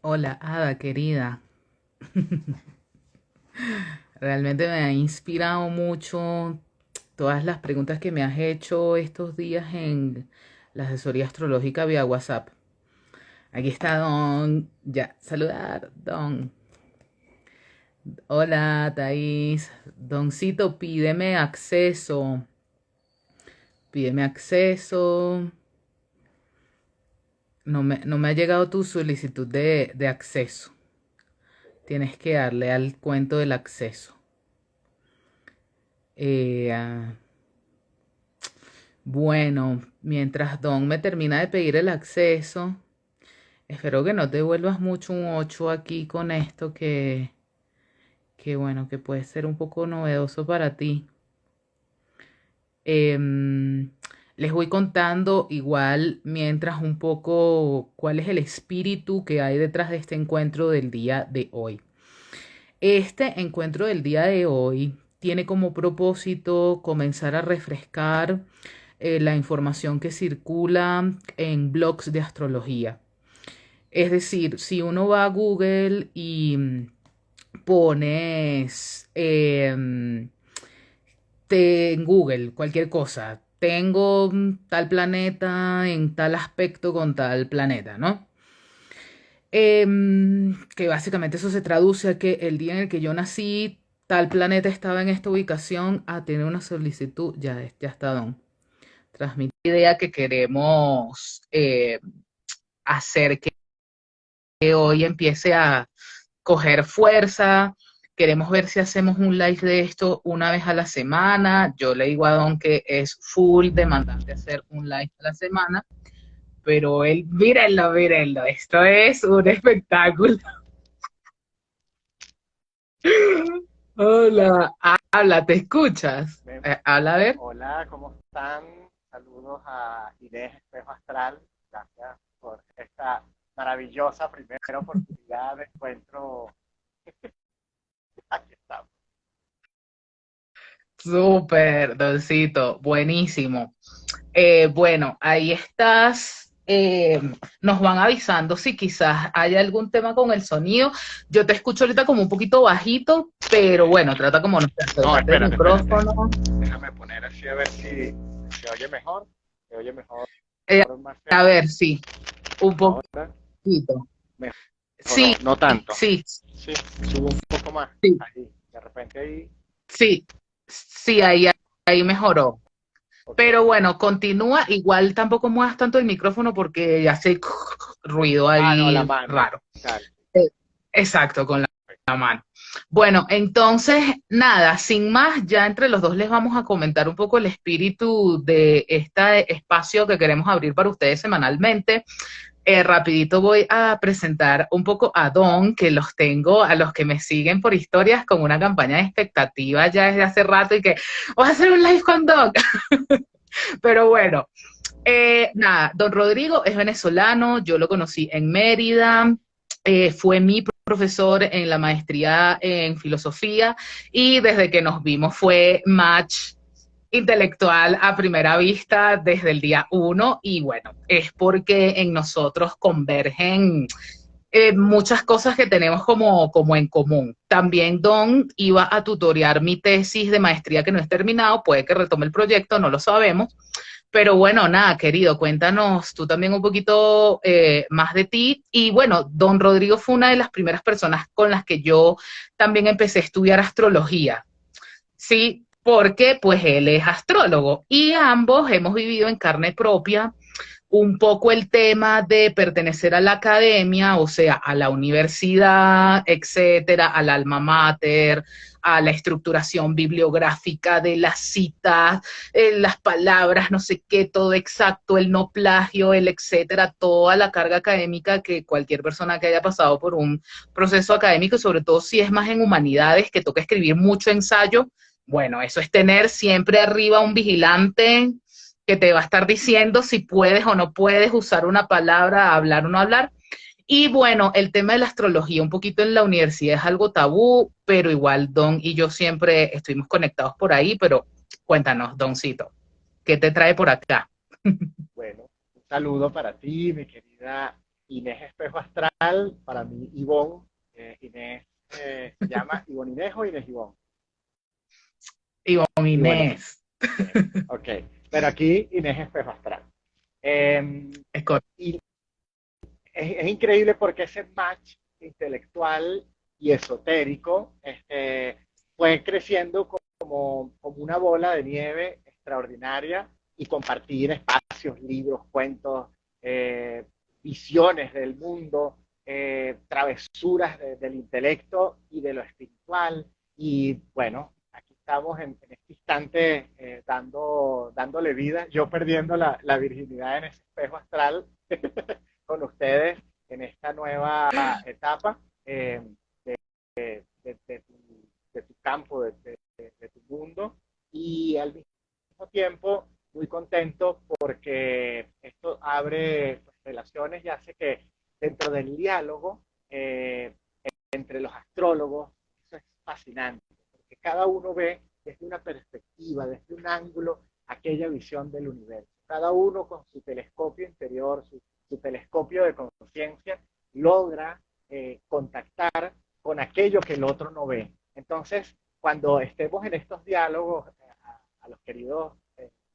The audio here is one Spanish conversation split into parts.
Hola, Ada querida. Realmente me ha inspirado mucho todas las preguntas que me has hecho estos días en la asesoría astrológica vía WhatsApp. Aquí está Don. Ya, saludar, Don. Hola, Thaís. Doncito, pídeme acceso. Pídeme acceso. No me ha llegado tu solicitud de acceso. Tienes que darle al cuento del acceso. Eh, ah, Bueno, mientras Don me termina de pedir el acceso, espero que no te vuelvas mucho un 8 aquí con esto que bueno, que puede ser un poco novedoso para ti. Em, Les voy contando igual mientras un poco cuál es el espíritu que hay detrás de este encuentro del día de hoy. Este encuentro del día de hoy tiene como propósito comenzar a refrescar la información que circula en blogs de astrología. Es decir, si uno va a Google y pones en Google cualquier cosa, tengo tal planeta en tal aspecto con tal planeta, ¿no? Que básicamente eso se traduce a que el día en el que yo nací, tal planeta estaba en esta ubicación, a tener una solicitud, ya está, Don. Transmitir la idea que queremos hacer que hoy empiece a coger fuerza. Queremos ver si hacemos un live de esto una vez a la semana. Yo le digo a Don que es full demandante hacer un live a la semana, pero él, mírenlo, mírenlo, esto es un espectáculo. Hola, habla, ¿te escuchas? Bien, Habla a ver. hola, ¿cómo están? Saludos a Inés Espejo Astral. Gracias por esta maravillosa primera oportunidad de encuentro. Aquí estamos. Súper, Doncito, buenísimo. Bueno, ahí estás. Nos van avisando si quizás hay algún tema con el sonido. Yo te escucho ahorita como un poquito bajito, pero bueno, trata como no sé, No, acercarte el espérate. micrófono. Déjame poner así a ver si se oye mejor. Se oye mejor, Eh, más a cerca. ver, sí, un Ahora, poquito. Sí, mejoró. No tanto. sí, Sí, subo un poco más. sí, Ahí, de repente ahí. sí, sí, ahí mejoró. Ok. Pero bueno, continúa. Igual tampoco muevas tanto el micrófono porque hace ruido Ah, no, la ahí mano. raro. Tal. Eh, Exacto, con la mano. Bueno, entonces, nada, sin más, ya entre los dos les vamos a comentar un poco el espíritu de este espacio que queremos abrir para ustedes semanalmente. Rapidito voy a presentar un poco a Don, que los tengo a los que me siguen por historias con una campaña de expectativa ya desde hace rato y que voy a hacer un live con Don. Pero bueno, nada, don Rodrigo es venezolano, yo lo conocí en Mérida, fue mi profesor en la maestría en filosofía y desde que nos vimos fue match intelectual a primera vista desde el día uno y bueno, es porque en nosotros convergen muchas cosas que tenemos como en común. También Don iba a tutorear mi tesis de maestría que no es terminado, puede que retome el proyecto, no lo sabemos, pero bueno, nada, querido, cuéntanos tú también un poquito más de ti. Y bueno, don Rodrigo fue una de las primeras personas con las que yo también empecé a estudiar astrología. Sí, porque pues él es astrólogo y ambos hemos vivido en carne propia un poco el tema de pertenecer a la academia, o sea, a la universidad, etcétera, al alma mater, a la estructuración bibliográfica de las citas, las palabras, no sé qué, todo exacto, el no plagio, el etcétera, toda la carga académica que cualquier persona que haya pasado por un proceso académico, sobre todo si es más en humanidades, que toca escribir mucho ensayo, bueno, eso es tener siempre arriba un vigilante que te va a estar diciendo si puedes o no puedes usar una palabra, hablar o no hablar. Y bueno, el tema de la astrología, un poquito en la universidad es algo tabú, pero igual Don y yo siempre estuvimos conectados por ahí, pero cuéntanos, Doncito, ¿qué te trae por acá? Bueno, un saludo para ti, mi querida Inés Espejo Astral, para mí Ivonne, Inés se llama Ivonne Inés o Inés Ivonne. Ivonne Ivonne Inés. Inés, ok. Pero aquí Inés Espejo Astral. Eh, Es correcto. y es increíble porque ese match intelectual y esotérico fue creciendo como una bola de nieve extraordinaria y compartir espacios, libros, cuentos, eh, visiones del mundo, travesuras del intelecto y de lo espiritual. Y bueno, aquí estamos en este instante dándole vida, yo perdiendo la virginidad en ese espejo astral con ustedes en esta nueva etapa de tu campo, de tu mundo, y al mismo tiempo muy contento porque esto abre pues, relaciones y hace que dentro del diálogo entre los astrólogos, eso es fascinante, porque cada uno ve desde una perspectiva, desde un ángulo, aquella visión del universo. Cada uno con su telescopio interior, su telescopio de conciencia, logra contactar con aquello que el otro no ve. Entonces, cuando estemos en estos diálogos, a los queridos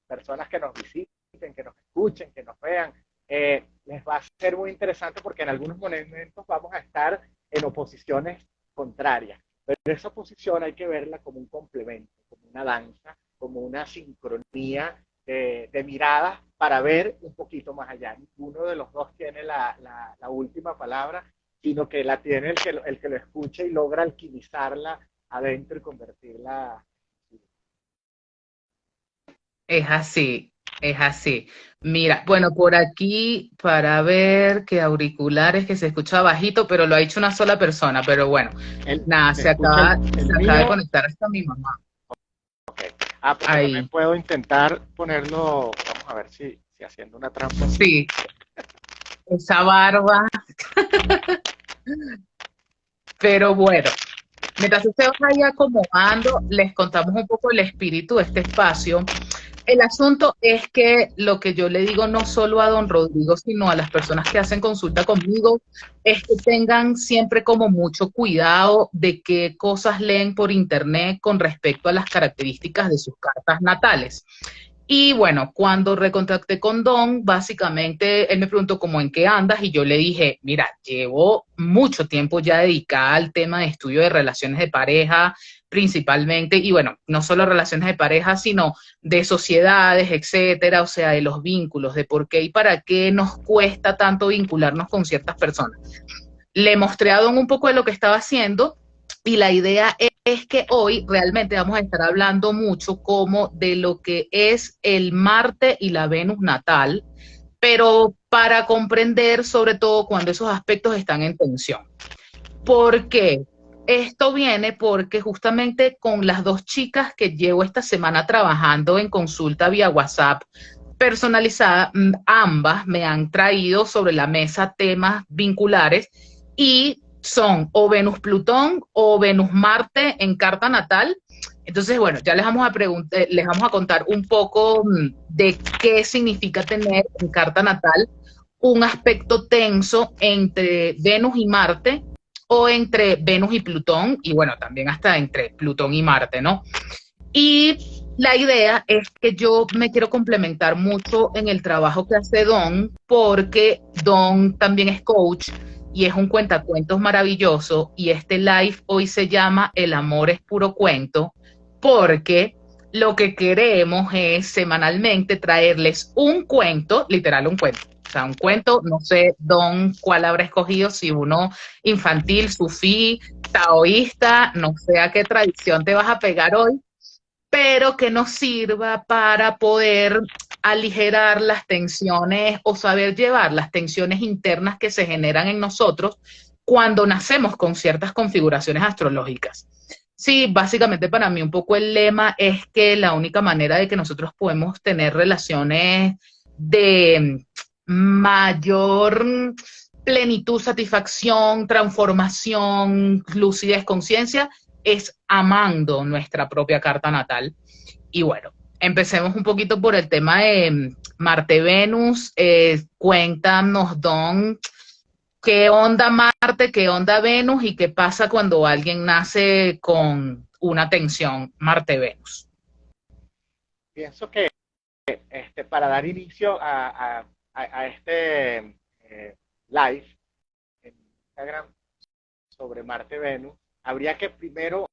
personas que nos visiten, que nos escuchen, que nos vean, les va a ser muy interesante porque en algunos momentos vamos a estar en oposiciones contrarias. Pero esa oposición hay que verla como un complemento, como una danza, como una sincronía de miradas para ver un poquito más allá. Ninguno de los dos tiene la última palabra, sino que la tiene el que lo escucha y logra alquimizarla adentro y convertirla. Es así, es así. Mira, bueno, por aquí para ver qué auriculares que se escucha bajito, pero lo ha dicho una sola persona, pero bueno, nada, Se escucha se el acaba de mío. conectar hasta mi mamá. Okay. Ah, porque también Ahí, puedo intentar ponerlo, vamos a ver si haciendo una trampa. sí, esa barba, pero bueno. Mientras usted va ahí acomodando, les contamos un poco el espíritu de este espacio. El asunto es que lo que yo le digo no solo a don Rodrigo, sino a las personas que hacen consulta conmigo, es que tengan siempre como mucho cuidado de qué cosas leen por internet con respecto a las características de sus cartas natales. Y bueno, cuando recontacté con Don, básicamente él me preguntó cómo en qué andas y yo le dije, mira, llevo mucho tiempo ya dedicada al tema de estudio de relaciones de pareja principalmente, y bueno, no solo relaciones de pareja, sino de sociedades, etcétera, o sea, de los vínculos, de por qué y para qué nos cuesta tanto vincularnos con ciertas personas. Le mostré a Don un poco de lo que estaba haciendo y la idea es que hoy realmente vamos a estar hablando mucho como de lo que es el Marte y la Venus natal, pero para comprender sobre todo cuando esos aspectos están en tensión. ¿Por qué? Esto viene porque justamente con las dos chicas que llevo esta semana trabajando en consulta vía WhatsApp personalizada, ambas me han traído sobre la mesa temas vinculares y son o Venus-Plutón o Venus-Marte en carta natal. Entonces, bueno, ya les vamos a contar un poco de qué significa tener en carta natal un aspecto tenso entre Venus y Marte o entre Venus y Plutón, y bueno, también hasta entre Plutón y Marte, ¿no? Y la idea es que yo me quiero complementar mucho en el trabajo que hace Don, porque Don también es coach y es un cuentacuentos maravilloso, y este live hoy se llama El amor es puro cuento, porque lo que queremos es semanalmente traerles un cuento, literal un cuento. O sea, un cuento, no sé, Don, cuál habrá escogido, si uno infantil, sufí, taoísta, no sé a qué tradición te vas a pegar hoy, pero que nos sirva para poder aligerar las tensiones o saber llevar las tensiones internas que se generan en nosotros cuando nacemos con ciertas configuraciones astrológicas. Sí, básicamente para mí un poco el lema es que la única manera de que nosotros podemos tener relaciones de mayor plenitud, satisfacción, transformación, lucidez, conciencia, es amando nuestra propia carta natal. Y bueno, empecemos un poquito por el tema de Marte-Venus. Cuéntanos, Don, ¿Qué onda Marte, qué onda Venus y qué pasa cuando alguien nace con una tensión Marte-Venus? Pienso que para dar inicio a este live en Instagram sobre Marte-Venus, habría que primero,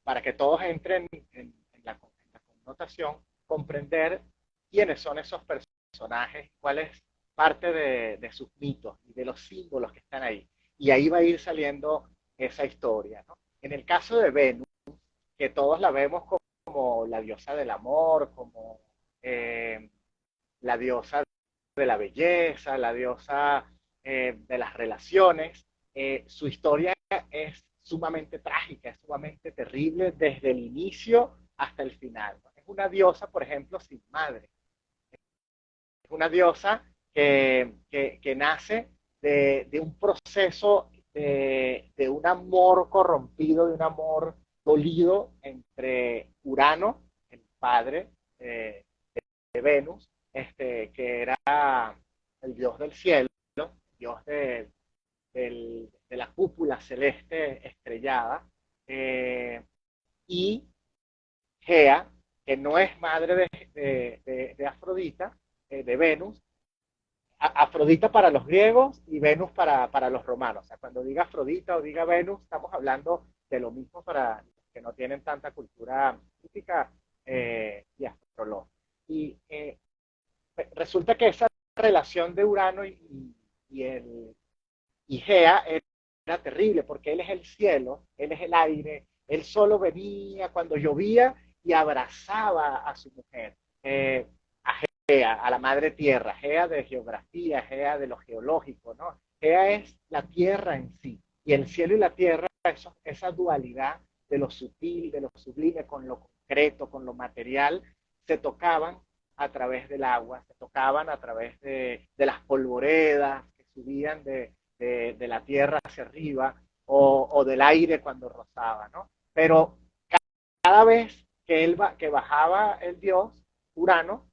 para que todos entren en la connotación, comprender quiénes son esos personajes, cuál es parte de sus mitos y de los símbolos que están ahí. Y ahí va a ir saliendo esa historia, ¿no? En el caso de Venus, que todos la vemos como la diosa del amor, como la diosa de la belleza, la diosa de las relaciones, su historia es sumamente trágica, es sumamente terrible desde el inicio hasta el final. Es una diosa, por ejemplo, sin madre. Es una diosa que nace de un proceso de un amor corrompido, de un amor dolido entre Urano, el padre de Venus, que era el dios del cielo, dios de la cúpula celeste estrellada, y Gea, que no es madre de Afrodita, de Venus. Afrodita para los griegos y Venus para los romanos. O sea, cuando diga Afrodita o diga Venus, estamos hablando de lo mismo para los que no tienen tanta cultura mística y astrológica. Y resulta que esa relación de Urano y Gea era terrible, porque él es el cielo, él es el aire, él solo venía cuando llovía y abrazaba a su mujer, a Gea, a la madre tierra, Gea de geografía, Gea de lo geológico, ¿no? Gea es la tierra en sí, y el cielo y la tierra, esa dualidad de lo sutil, de lo sublime con lo concreto, con lo material, se tocaban a través del agua, se tocaban a través de las polvoredas que subían de la tierra hacia arriba o del aire cuando rozaba, ¿no? Pero cada vez que bajaba el dios Urano,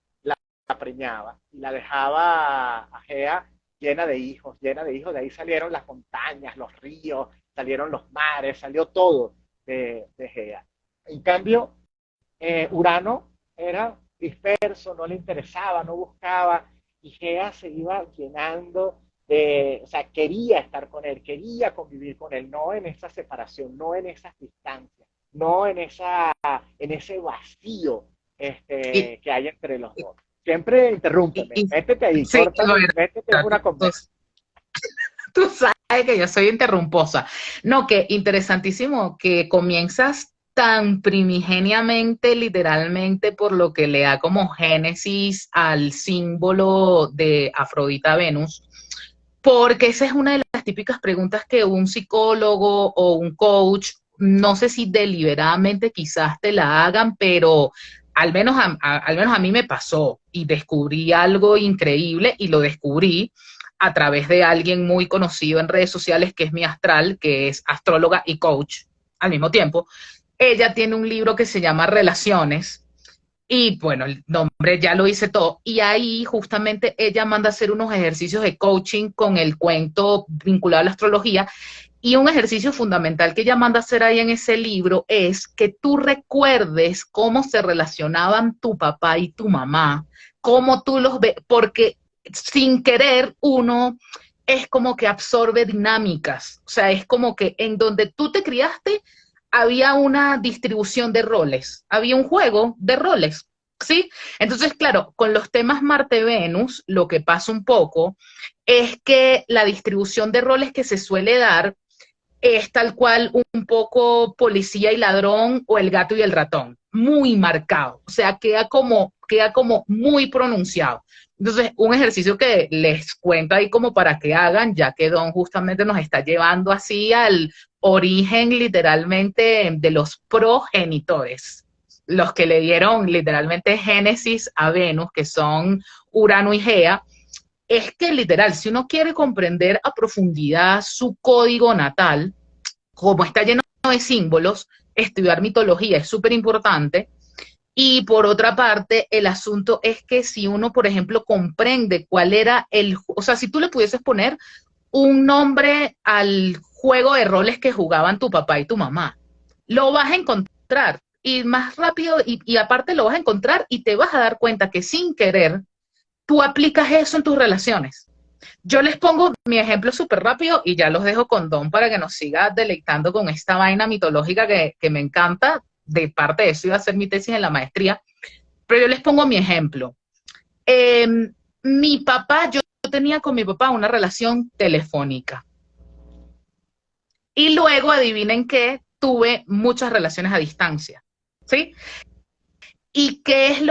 la preñaba y la dejaba a Gea llena de hijos, de ahí salieron las montañas, los ríos, salieron los mares, salió todo de Gea. En cambio, Urano era disperso, no le interesaba, no buscaba, y Gea se iba llenando o sea, quería estar con él, quería convivir con él, no en esa separación, no en esas distancias, no en ese vacío Y, que hay entre los dos. Siempre interrúmpeme, métete ahí, sí, córtame, métete en una conversa. tú sabes que yo soy interrumposa. No, que interesantísimo que comienzas tan primigeniamente, literalmente, por lo que le da como génesis al símbolo de Afrodita Venus, porque esa es una de las típicas preguntas que un psicólogo o un coach, no sé si deliberadamente quizás te la hagan, pero al menos a mí me pasó y descubrí algo increíble y lo descubrí a través de alguien muy conocido en redes sociales que es mi astral, que es astróloga y coach al mismo tiempo. Ella tiene un libro que se llama Relaciones y bueno, el nombre ya lo hice todo. Y ahí justamente ella manda a hacer unos ejercicios de coaching con el cuento vinculado a la astrología. Y un ejercicio fundamental que ella manda a hacer ahí en ese libro es que tú recuerdes cómo se relacionaban tu papá y tu mamá, cómo tú los ves, porque sin querer uno es como que absorbe dinámicas. O sea, es como que en donde tú te criaste había una distribución de roles, había un juego de roles, ¿sí? Entonces, claro, con los temas Marte-Venus, lo que pasa un poco es que la distribución de roles que se suele dar es tal cual un poco policía y ladrón o el gato y el ratón, muy marcado, o sea, queda como muy pronunciado. Entonces, un ejercicio que les cuento ahí como para que hagan, ya que Don justamente nos está llevando así al origen literalmente de los progenitores, los que le dieron literalmente génesis a Venus, que son Urano y Gea, es que literal, si uno quiere comprender a profundidad su código natal, como está lleno de símbolos, estudiar mitología es súper importante. Y por otra parte, el asunto es que si uno, por ejemplo, comprende cuál era o sea, si tú le pudieses poner un nombre al juego de roles que jugaban tu papá y tu mamá, lo vas a encontrar y más rápido y aparte lo vas a encontrar y te vas a dar cuenta que sin querer tú aplicas eso en tus relaciones. Yo les pongo mi ejemplo súper rápido y ya los dejo con Don para que nos siga deleitando con esta vaina mitológica que me encanta. De parte de eso iba a ser mi tesis en la maestría, pero yo les pongo mi ejemplo. Eh, mi papá, yo tenía con mi papá una relación telefónica. Y luego, adivinen qué, tuve muchas relaciones a distancia, ¿sí? ¿Y qué es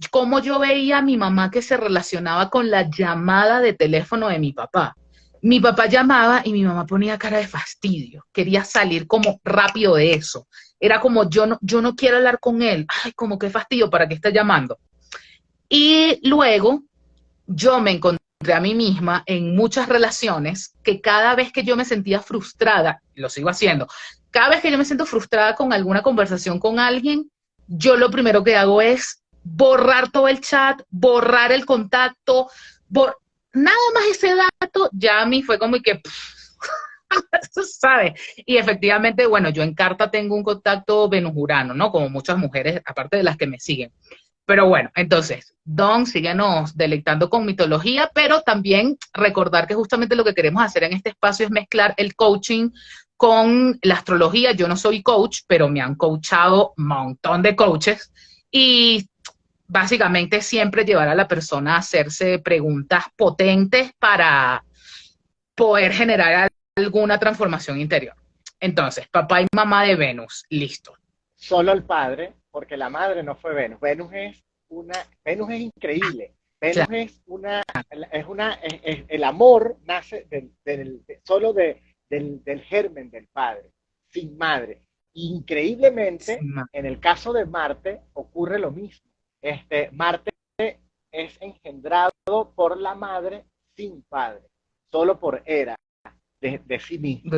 cómo yo veía a mi mamá que se relacionaba con la llamada de teléfono de mi papá? Mi papá llamaba y mi mamá ponía cara de fastidio, quería salir como rápido de eso. Era como, yo no quiero hablar con él, ay, como qué fastidio, ¿para qué está llamando? Y luego yo me encontré a mí misma en muchas relaciones que cada vez que yo me sentía frustrada, lo sigo haciendo, cada vez que yo me siento frustrada con alguna conversación con alguien, yo lo primero que hago es borrar todo el chat, borrar el contacto, nada más ese dato, ya a mí fue como que, ¿sabes? Y efectivamente, bueno, yo en carta tengo un contacto Venus-Urano, ¿no? Como muchas mujeres, aparte de las que me siguen. Pero bueno, entonces, Don, síguenos deleitando con mitología, pero también recordar que justamente lo que queremos hacer en este espacio es mezclar el coaching con la astrología. Yo no soy coach, pero me han coachado un montón de coaches y básicamente siempre llevar a la persona a hacerse preguntas potentes para poder generar alguna transformación interior. Entonces, papá y mamá de Venus, listo. Solo el padre, porque la madre no fue Venus. Venus es increíble. Venus Claro. el amor nace solo del germen del padre, sin madre. Increíblemente, en el caso de Marte ocurre lo mismo. Marte es engendrado por la madre sin padre, solo por Hera, de sí mismo.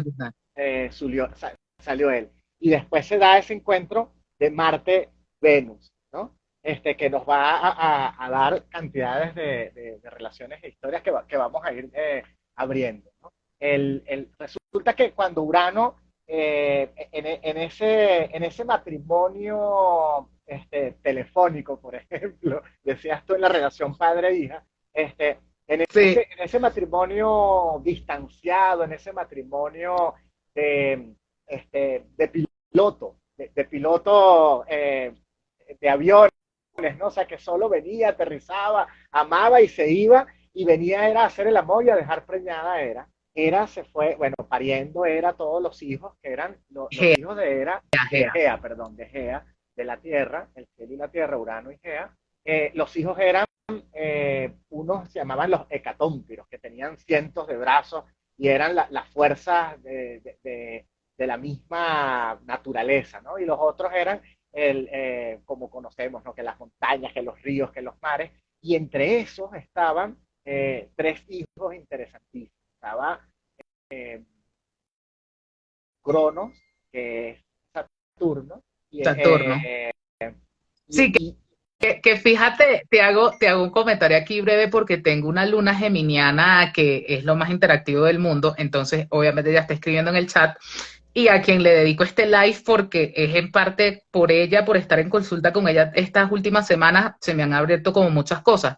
Salió él. Y después se da ese encuentro de Marte-Venus, ¿no? Que nos va a dar cantidades de relaciones e historias que vamos a ir abriendo, ¿no? Resulta que cuando Urano, en ese matrimonio telefónico, por ejemplo, decías tú en la relación padre-hija, Sí. en ese matrimonio distanciado, en ese matrimonio de, de piloto de aviones, ¿no? O sea, que solo venía, aterrizaba, amaba y se iba, y venía era a hacer el amor y a dejar preñada Hera. Hera se fue, bueno, pariendo Hera todos los hijos, que eran los hijos de Hera, de Gea, perdón, de Gea, de la Tierra, el cielo y la Tierra, Urano y Gea. Los hijos eran, unos se llamaban los hecatómpiros, que tenían cientos de brazos y eran las fuerzas de la misma naturaleza, ¿no? Y los otros eran, como conocemos, ¿no? Que las montañas, que los ríos, que los mares, y entre esos estaban tres hijos interesantísimos. Estaba Cronos, que es Saturno, Saturno. Sí, y que fíjate, te hago un comentario aquí breve porque tengo una luna geminiana que es lo más interactivo del mundo, entonces obviamente ya está escribiendo en el chat y a quien le dedico este live porque es en parte por ella, por estar en consulta con ella estas últimas semanas, se me han abierto como muchas cosas.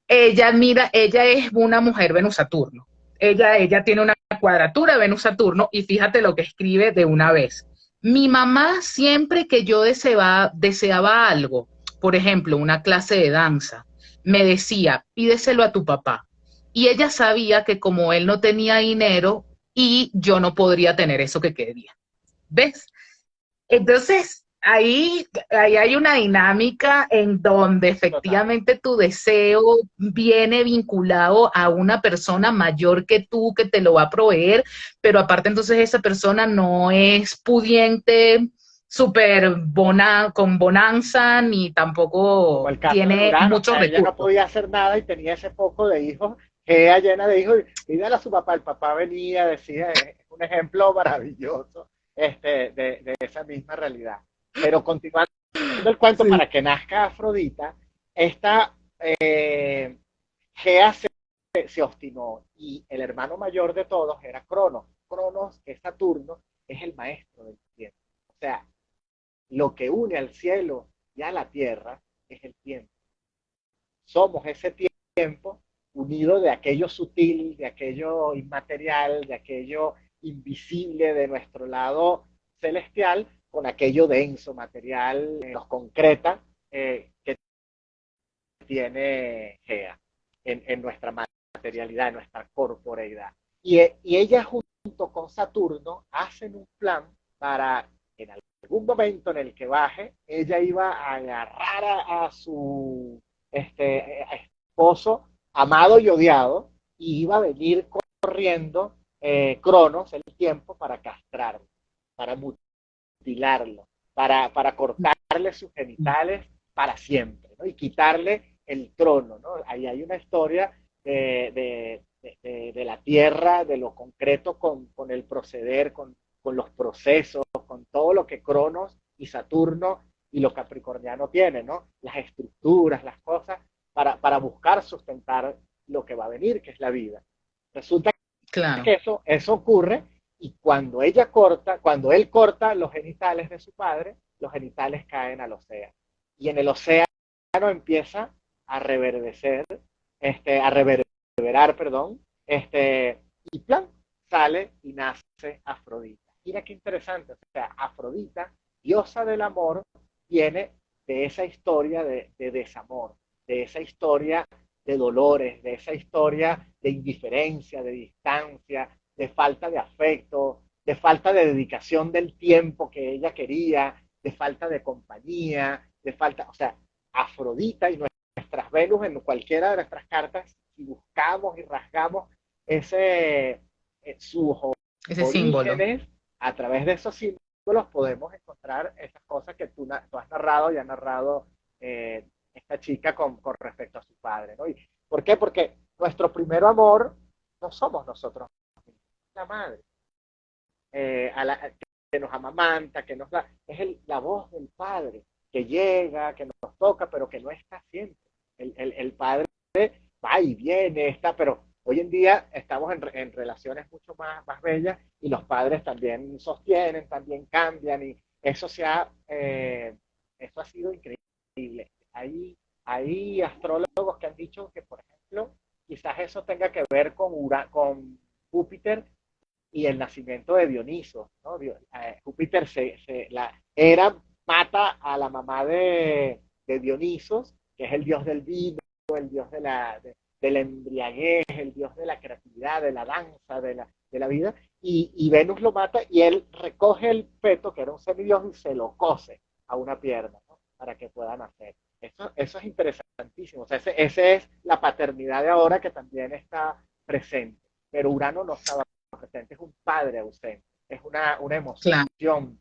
Ella, mira, ella es una mujer Venus-Saturno. Ella tiene una cuadratura Venus-Saturno y fíjate lo que escribe de una vez. Mi mamá siempre que yo deseaba algo, por ejemplo, una clase de danza, me decía, pídeselo a tu papá. Y ella sabía que como él no tenía dinero y yo no podría tener eso que quería. ¿Ves? Entonces, ahí hay una dinámica en donde efectivamente tu deseo viene vinculado a una persona mayor que tú que te lo va a proveer, pero aparte entonces esa persona no es pudiente, con bonanza, ni como tampoco el caso de tiene Urano, o muchos sea, ella no recursos. podía hacer nada y tenía ese poco de hijos, Gea llena de hijos, y dígale a su papá, el papá venía, decía, es un ejemplo maravilloso de esa misma realidad. Pero continuando el cuento, Sí. para que nazca Afrodita, esta Gea se obstinó y el hermano mayor de todos era Cronos. Cronos, que es Saturno, es el maestro del tiempo. O sea, lo que une al cielo y a la tierra es el tiempo. Somos ese tiempo unido de aquello sutil, de aquello inmaterial, de aquello invisible de nuestro lado celestial, con aquello denso, material, nos concreta, que tiene Gea en nuestra materialidad, en nuestra corporeidad. Y ella junto con Saturno hacen un plan para, en algún momento en el que baje, ella iba a agarrar a su esposo amado y odiado, y iba a venir corriendo Cronos el tiempo para castrarlo, para mutilarlo, para cortarle sus genitales para siempre, ¿no? Y quitarle el trono, ¿no? Ahí hay una historia de la tierra, de lo concreto con el proceder, con los procesos, con todo lo que Cronos y Saturno y lo capricorniano tienen, ¿no? Las estructuras, las cosas, para buscar sustentar lo que va a venir, que es la vida. Resulta Claro. que eso ocurre, y cuando él corta los genitales de su padre, los genitales caen al océano. Y en el océano empieza a reverdecer, a reverberar, perdón, y plan, sale y nace Afrodita. Mira qué interesante, o sea, Afrodita, diosa del amor, viene de esa historia de desamor, de esa historia de dolores, de esa historia de indiferencia, de distancia, de falta de afecto, de falta de dedicación del tiempo que ella quería, de falta de compañía, de falta, o sea, Afrodita y nuestras Venus en cualquiera de nuestras cartas, si buscamos y rasgamos ese, sus Ese símbolo. orígenes, a través de esos símbolos podemos encontrar esas cosas que tú has narrado y ha narrado esta chica con respecto a su padre, ¿no? ¿Por qué? Porque nuestro primer amor no somos nosotros, la madre, que nos amamanta, que nos da, es la voz del padre que llega, que nos toca, pero que no está siempre. El padre va y viene, está, pero hoy en día estamos en relaciones mucho más bellas, y los padres también sostienen, también cambian, y eso ha sido increíble. Hay astrólogos que han dicho que, por ejemplo, quizás eso tenga que ver con Júpiter y el nacimiento de Dioniso, ¿no? Júpiter la Hera mata a la mamá de Dionisos, que es el dios del vino, el dios de la embriaguez, el dios de la creatividad, de la danza, de la vida, y Venus lo mata, y él recoge el feto, que era un semidios, y se lo cose a una pierna, ¿no? Para que pueda nacer. Eso es interesantísimo. O sea, ese es la paternidad de ahora, que también está presente. Pero Urano no estaba presente, es un padre ausente, es una Claro. emoción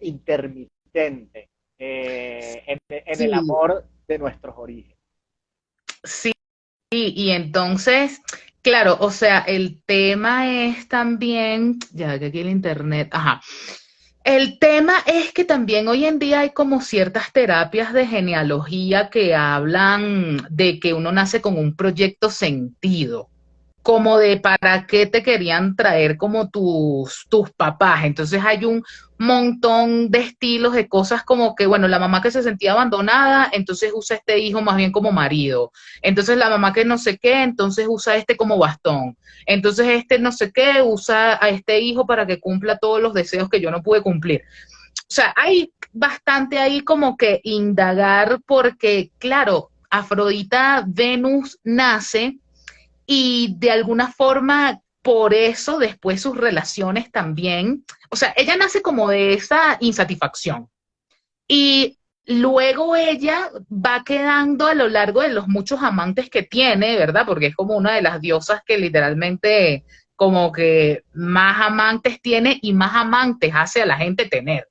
intermitente en el Sí, amor de nuestros orígenes. sí, y entonces, claro, o sea, el tema es también, ya que aquí el internet, ajá. El tema es que también hoy en día hay como ciertas terapias de genealogía que hablan de que uno nace con un proyecto sentido, como de para qué te querían traer como tus papás. Entonces hay un montón de estilos de cosas como que, bueno, la mamá que se sentía abandonada, entonces usa este hijo más bien como marido. Entonces la mamá que no sé qué, entonces usa este como bastón. Entonces este no sé qué, usa a este hijo para que cumpla todos los deseos que yo no pude cumplir. O sea, hay bastante ahí como que indagar porque, claro, Afrodita Venus nace y de alguna forma por eso después sus relaciones también, o sea, ella nace como de esa insatisfacción y luego ella va quedando a lo largo de los muchos amantes que tiene, ¿verdad? Porque es como una de las diosas que literalmente como que más amantes tiene y más amantes hace a la gente tener.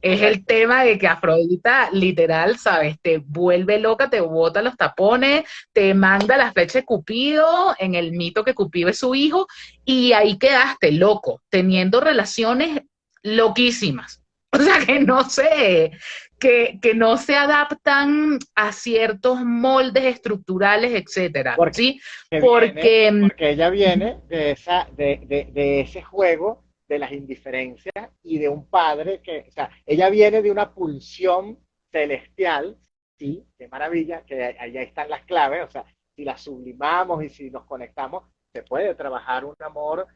Es el Correcto. tema de que Afrodita, literal, ¿sabes? Te vuelve loca, te bota los tapones, te manda la flecha de Cupido, en el mito que Cupido es su hijo, y ahí quedaste loco, teniendo relaciones loquísimas. O sea, que no sé, que no se adaptan a ciertos moldes estructurales, etcétera, Porque ¿sí? viene, Porque, porque ella viene de ese juego de las indiferencias y de un padre que, o sea, ella viene de una pulsión celestial, sí, qué maravilla, que allá están las claves, o sea, si las sublimamos y si nos conectamos, se puede trabajar un amor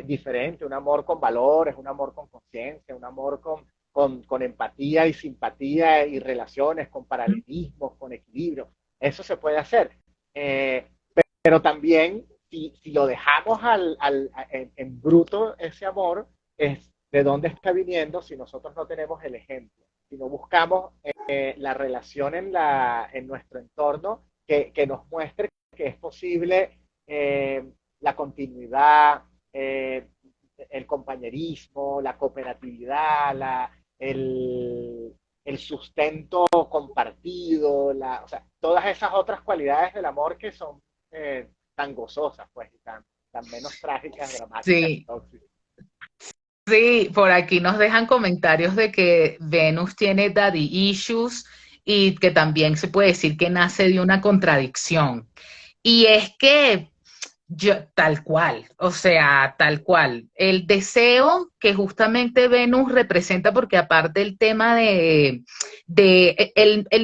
diferente, un amor con valores, un amor con conciencia, un amor con empatía y simpatía y relaciones, con paralelismos, con equilibrio. Eso se puede hacer. Eh, pero también, si lo dejamos en bruto ese amor, es de dónde está viniendo si nosotros no tenemos el ejemplo, si no buscamos la relación en nuestro entorno que nos muestre que es posible la continuidad, el compañerismo, la cooperatividad, el sustento compartido, o sea, todas esas otras cualidades del amor que son tan gozosas, pues, y tan menos trágicas, dramáticas y sí, tóxicas. sí, por aquí nos dejan comentarios de que Venus tiene daddy issues y que también se puede decir que nace de una contradicción. Y es que tal cual, o sea, tal cual. El deseo que justamente Venus representa, porque aparte el tema el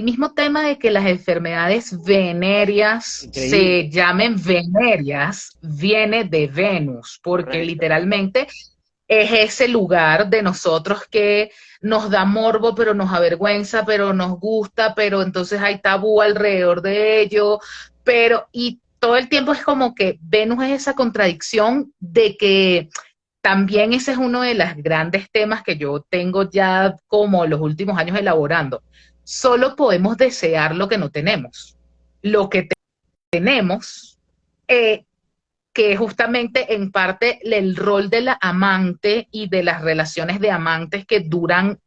mismo tema de que las enfermedades venéreas Increíble, se llamen venéreas, viene de Venus, porque correcto. literalmente es ese lugar de nosotros que nos da morbo, pero nos avergüenza, pero nos gusta, pero entonces hay tabú alrededor de ello, pero y todo el tiempo es como que Venus es esa contradicción de que también ese es uno de los grandes temas que yo tengo ya como los últimos años elaborando. Solo podemos desear lo que no tenemos. Lo que tenemos eh, que justamente en parte el rol de la amante y de las relaciones de amantes que duran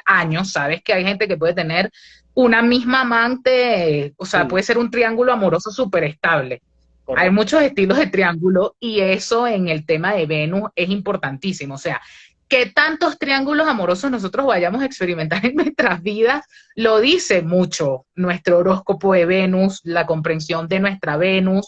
años, sabes que hay gente que puede tener una misma amante, o sea, Sí, puede ser un triángulo amoroso súper estable. Hay correcto. muchos estilos de triángulo y eso en el tema de Venus es importantísimo. O sea, que tantos triángulos amorosos nosotros vayamos a experimentar en nuestras vidas, lo dice mucho nuestro horóscopo de Venus, la comprensión de nuestra Venus,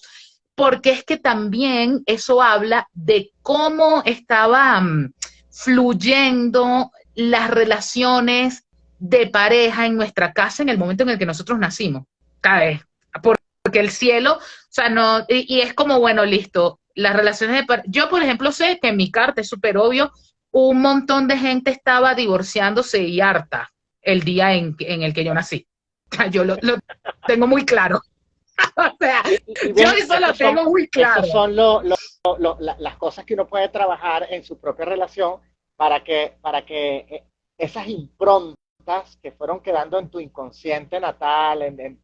porque es que también eso habla de cómo estaban fluyendo las relaciones de pareja en nuestra casa en el momento en el que nosotros nacimos. ¿Sabes? Porque el cielo, o sea, no, y es como, bueno, listo, las relaciones de pareja. Yo, por ejemplo, sé que en mi carta es súper obvio, un montón de gente estaba divorciándose y harta el día en el que yo nací. O sea, yo lo tengo muy claro. O sea, Y yo ves, eso lo tengo muy esos claro. son las cosas que uno puede trabajar en su propia relación para que esas improntas que fueron quedando en tu inconsciente natal, en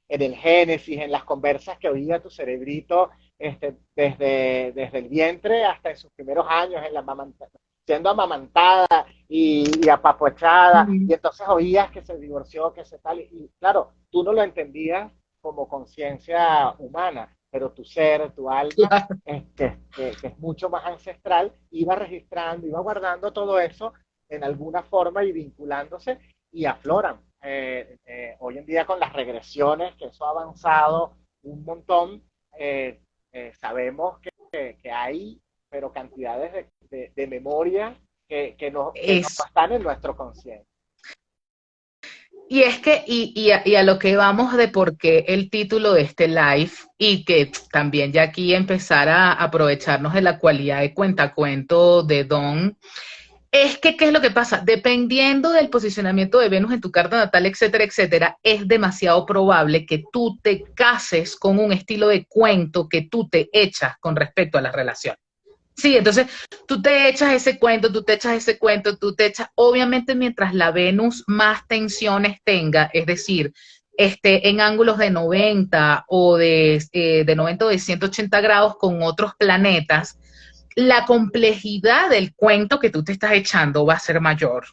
el génesis, en las conversas que oía tu cerebrito desde el vientre hasta en sus primeros años, siendo amamantada y apapochada, y entonces oías que se divorció, que se tal, y claro, tú no lo entendías como conciencia humana, pero tu ser, tu alma, Claro. que es mucho más ancestral, iba registrando, iba guardando todo eso en alguna forma y vinculándose y afloran. Hoy en día con las regresiones, que eso ha avanzado un montón, sabemos que hay, pero cantidades de memoria que no Es, están en nuestro consciente. y es que, y a lo que vamos de por qué el título de este live, y que también ya aquí empezar a aprovecharnos de la cualidad de cuentacuento de Don, es que, ¿qué es lo que pasa? Dependiendo del posicionamiento de Venus en tu carta natal, etcétera, etcétera, es demasiado probable que tú te cases con un estilo de cuento que tú te echas con respecto a las relaciones. Sí, entonces tú te echas ese cuento, tú te echas ese cuento, tú te echas, obviamente mientras la Venus más tensiones tenga, es decir, en ángulos de 90 o de 90 o de 180 grados con otros planetas, la complejidad del cuento que tú te estás echando va a ser mayor.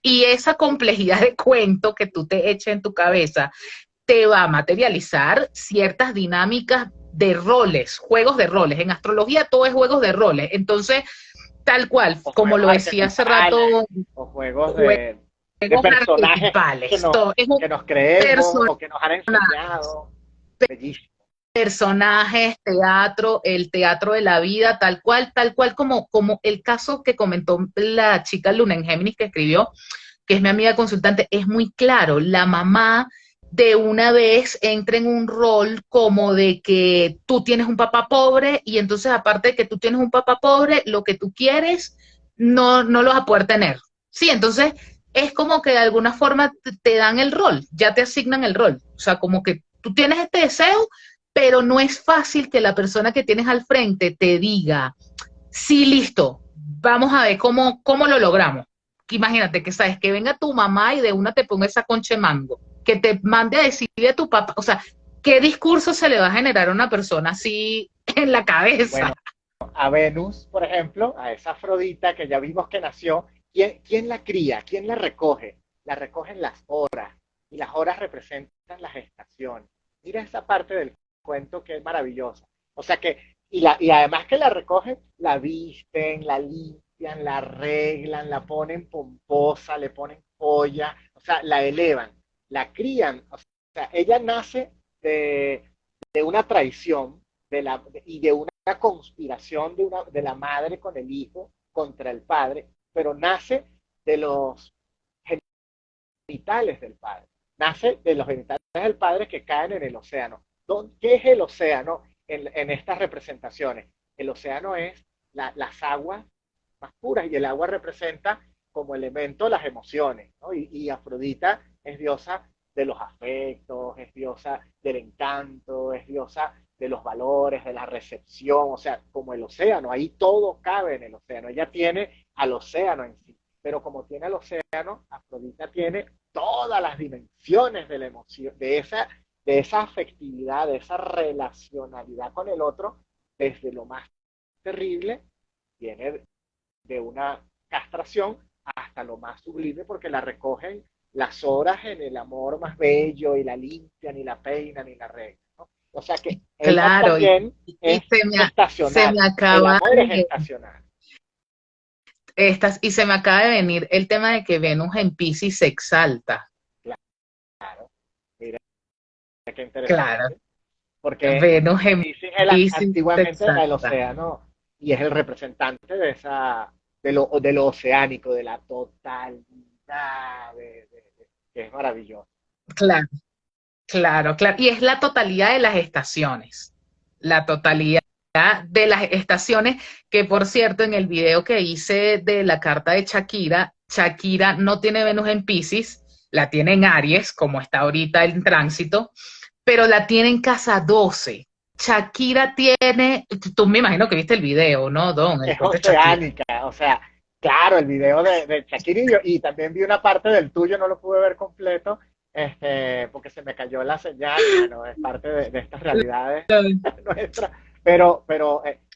Y esa complejidad de cuento que tú te eches en tu cabeza te va a materializar ciertas dinámicas de roles, juegos de roles. En astrología todo es juegos de roles. Entonces, tal cual, o como lo juegos decía hace rato, arquetipales, o juegos de juegos personajes arquetipales, todo es un que nos creemos personaje, o que nos han enseñado. Bellísimo. personajes, teatro, el teatro de la vida, tal cual como el caso que comentó la chica Luna en Géminis que escribió, que es mi amiga consultante, es muy claro, la mamá de una vez entra en un rol como de que tú tienes un papá pobre y entonces aparte de que tú tienes un papá pobre, lo que tú quieres no lo vas a poder tener. Sí, entonces es como que de alguna forma te dan el rol, ya te asignan el rol. O sea, como que tú tienes este deseo, pero no es fácil que la persona que tienes al frente te diga, sí, listo, vamos a ver cómo lo logramos. Imagínate que sabes que venga tu mamá y de una te ponga esa concha de mango, que te mande a decir de tu papá, o sea, ¿qué discurso se le va a generar a una persona así en la cabeza? Bueno, a Venus, por ejemplo, a esa Afrodita que ya vimos que nació, ¿quién la cría? ¿Quién la recoge? La recogen las horas, y las horas representan las estaciones. Mira esa parte del cuento que es maravillosa. O sea que, y además que la recogen, la visten, la limpian, la arreglan, la ponen pomposa, le ponen joya, o sea, la elevan, la crían. O sea, ella nace de una traición y de una conspiración de la madre con el hijo contra el padre, pero nace de los genitales del padre, nace de los genitales del padre que caen en el océano. ¿Qué es el océano en estas representaciones? El océano es las aguas más puras y el agua representa como elemento las emociones, ¿no? Y Afrodita es diosa de los afectos, es diosa del encanto, es diosa de los valores, de la recepción, o sea, como el océano, ahí todo cabe en el océano. Ella tiene al océano en sí, pero como tiene al océano, Afrodita tiene todas las dimensiones de la emoción, de esa afectividad, de esa relacionalidad con el otro, desde lo más terrible, viene de una castración hasta lo más sublime, porque la recogen las horas en el amor más bello y la limpian y la peinan y la arreglan, ¿no? O sea que ella Claro, también y es se me estacional, el acaba amor es estacional. y se me acaba de venir el tema de que Venus en Piscis se exalta. Claro, mira qué Claro, interesante, porque Venus en Piscis Piscis se antiguamente era el exalta. océano y es el representante de lo oceánico, de la totalidad, que es maravilloso. Claro. Claro, claro. Y es la totalidad de las estaciones. La totalidad de las estaciones, que por cierto, en el video que hice de la carta de Shakira, Shakira no tiene Venus en Piscis, la tiene en Aries, como está ahorita en tránsito, pero la tiene en casa 12. Shakira tiene, tú me imagino que viste el video, ¿no, Don? El Es post de Shakira. oceánica, o sea, claro, el video de Shakira y también vi una parte del tuyo, no lo pude ver completo, porque se me cayó la señal, bueno, es parte de estas realidades nuestras, pero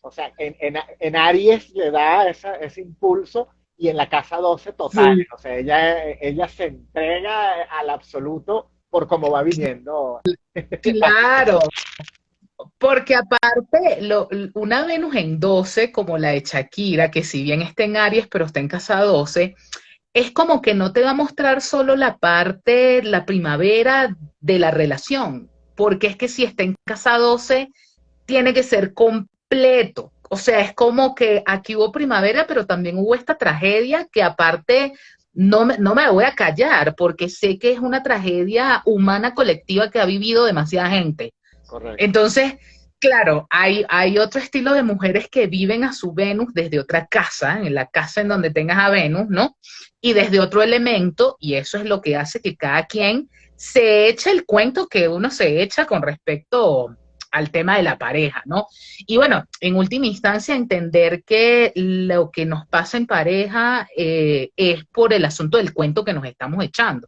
o sea, en Aries le da ese impulso y en la casa 12 total, Sí. o sea, ella se entrega al absoluto por cómo va viniendo. Claro, porque aparte, una Venus en 12 como la de Shakira, que si bien está en Aries, pero está en casa 12, es como que no te va a mostrar solo la parte, la primavera de la relación, porque es que si está en casa 12, tiene que ser completo. O sea, es como que aquí hubo primavera, pero también hubo esta tragedia que aparte no me voy a callar, porque sé que es una tragedia humana colectiva que ha vivido demasiada gente. Correcto. Entonces, claro, hay otro estilo de mujeres que viven a su Venus desde otra casa, en la casa en donde tengas a Venus, ¿no? Y desde otro elemento, y eso es lo que hace que cada quien se eche el cuento que uno se echa con respecto al tema de la pareja, ¿no? Y bueno, en última instancia, entender que lo que nos pasa en pareja es por el asunto del cuento que nos estamos echando.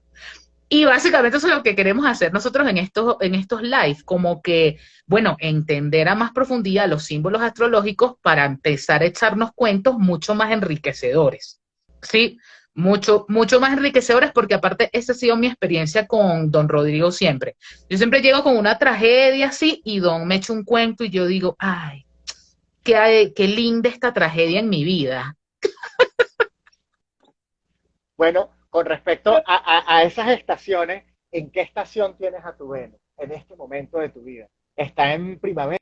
Y básicamente eso es lo que queremos hacer nosotros en estos live, como que, bueno, entender a más profundidad los símbolos astrológicos para empezar a echarnos cuentos mucho más enriquecedores, ¿sí? Mucho más enriquecedores porque aparte esa ha sido mi experiencia con Don Rodrigo siempre. Yo siempre llego con una tragedia así y Don me echa un cuento y yo digo, ay, qué linda esta tragedia en mi vida. Bueno, con respecto a esas estaciones, ¿en qué estación tienes a tu Venus en este momento de tu vida? ¿Está en primavera?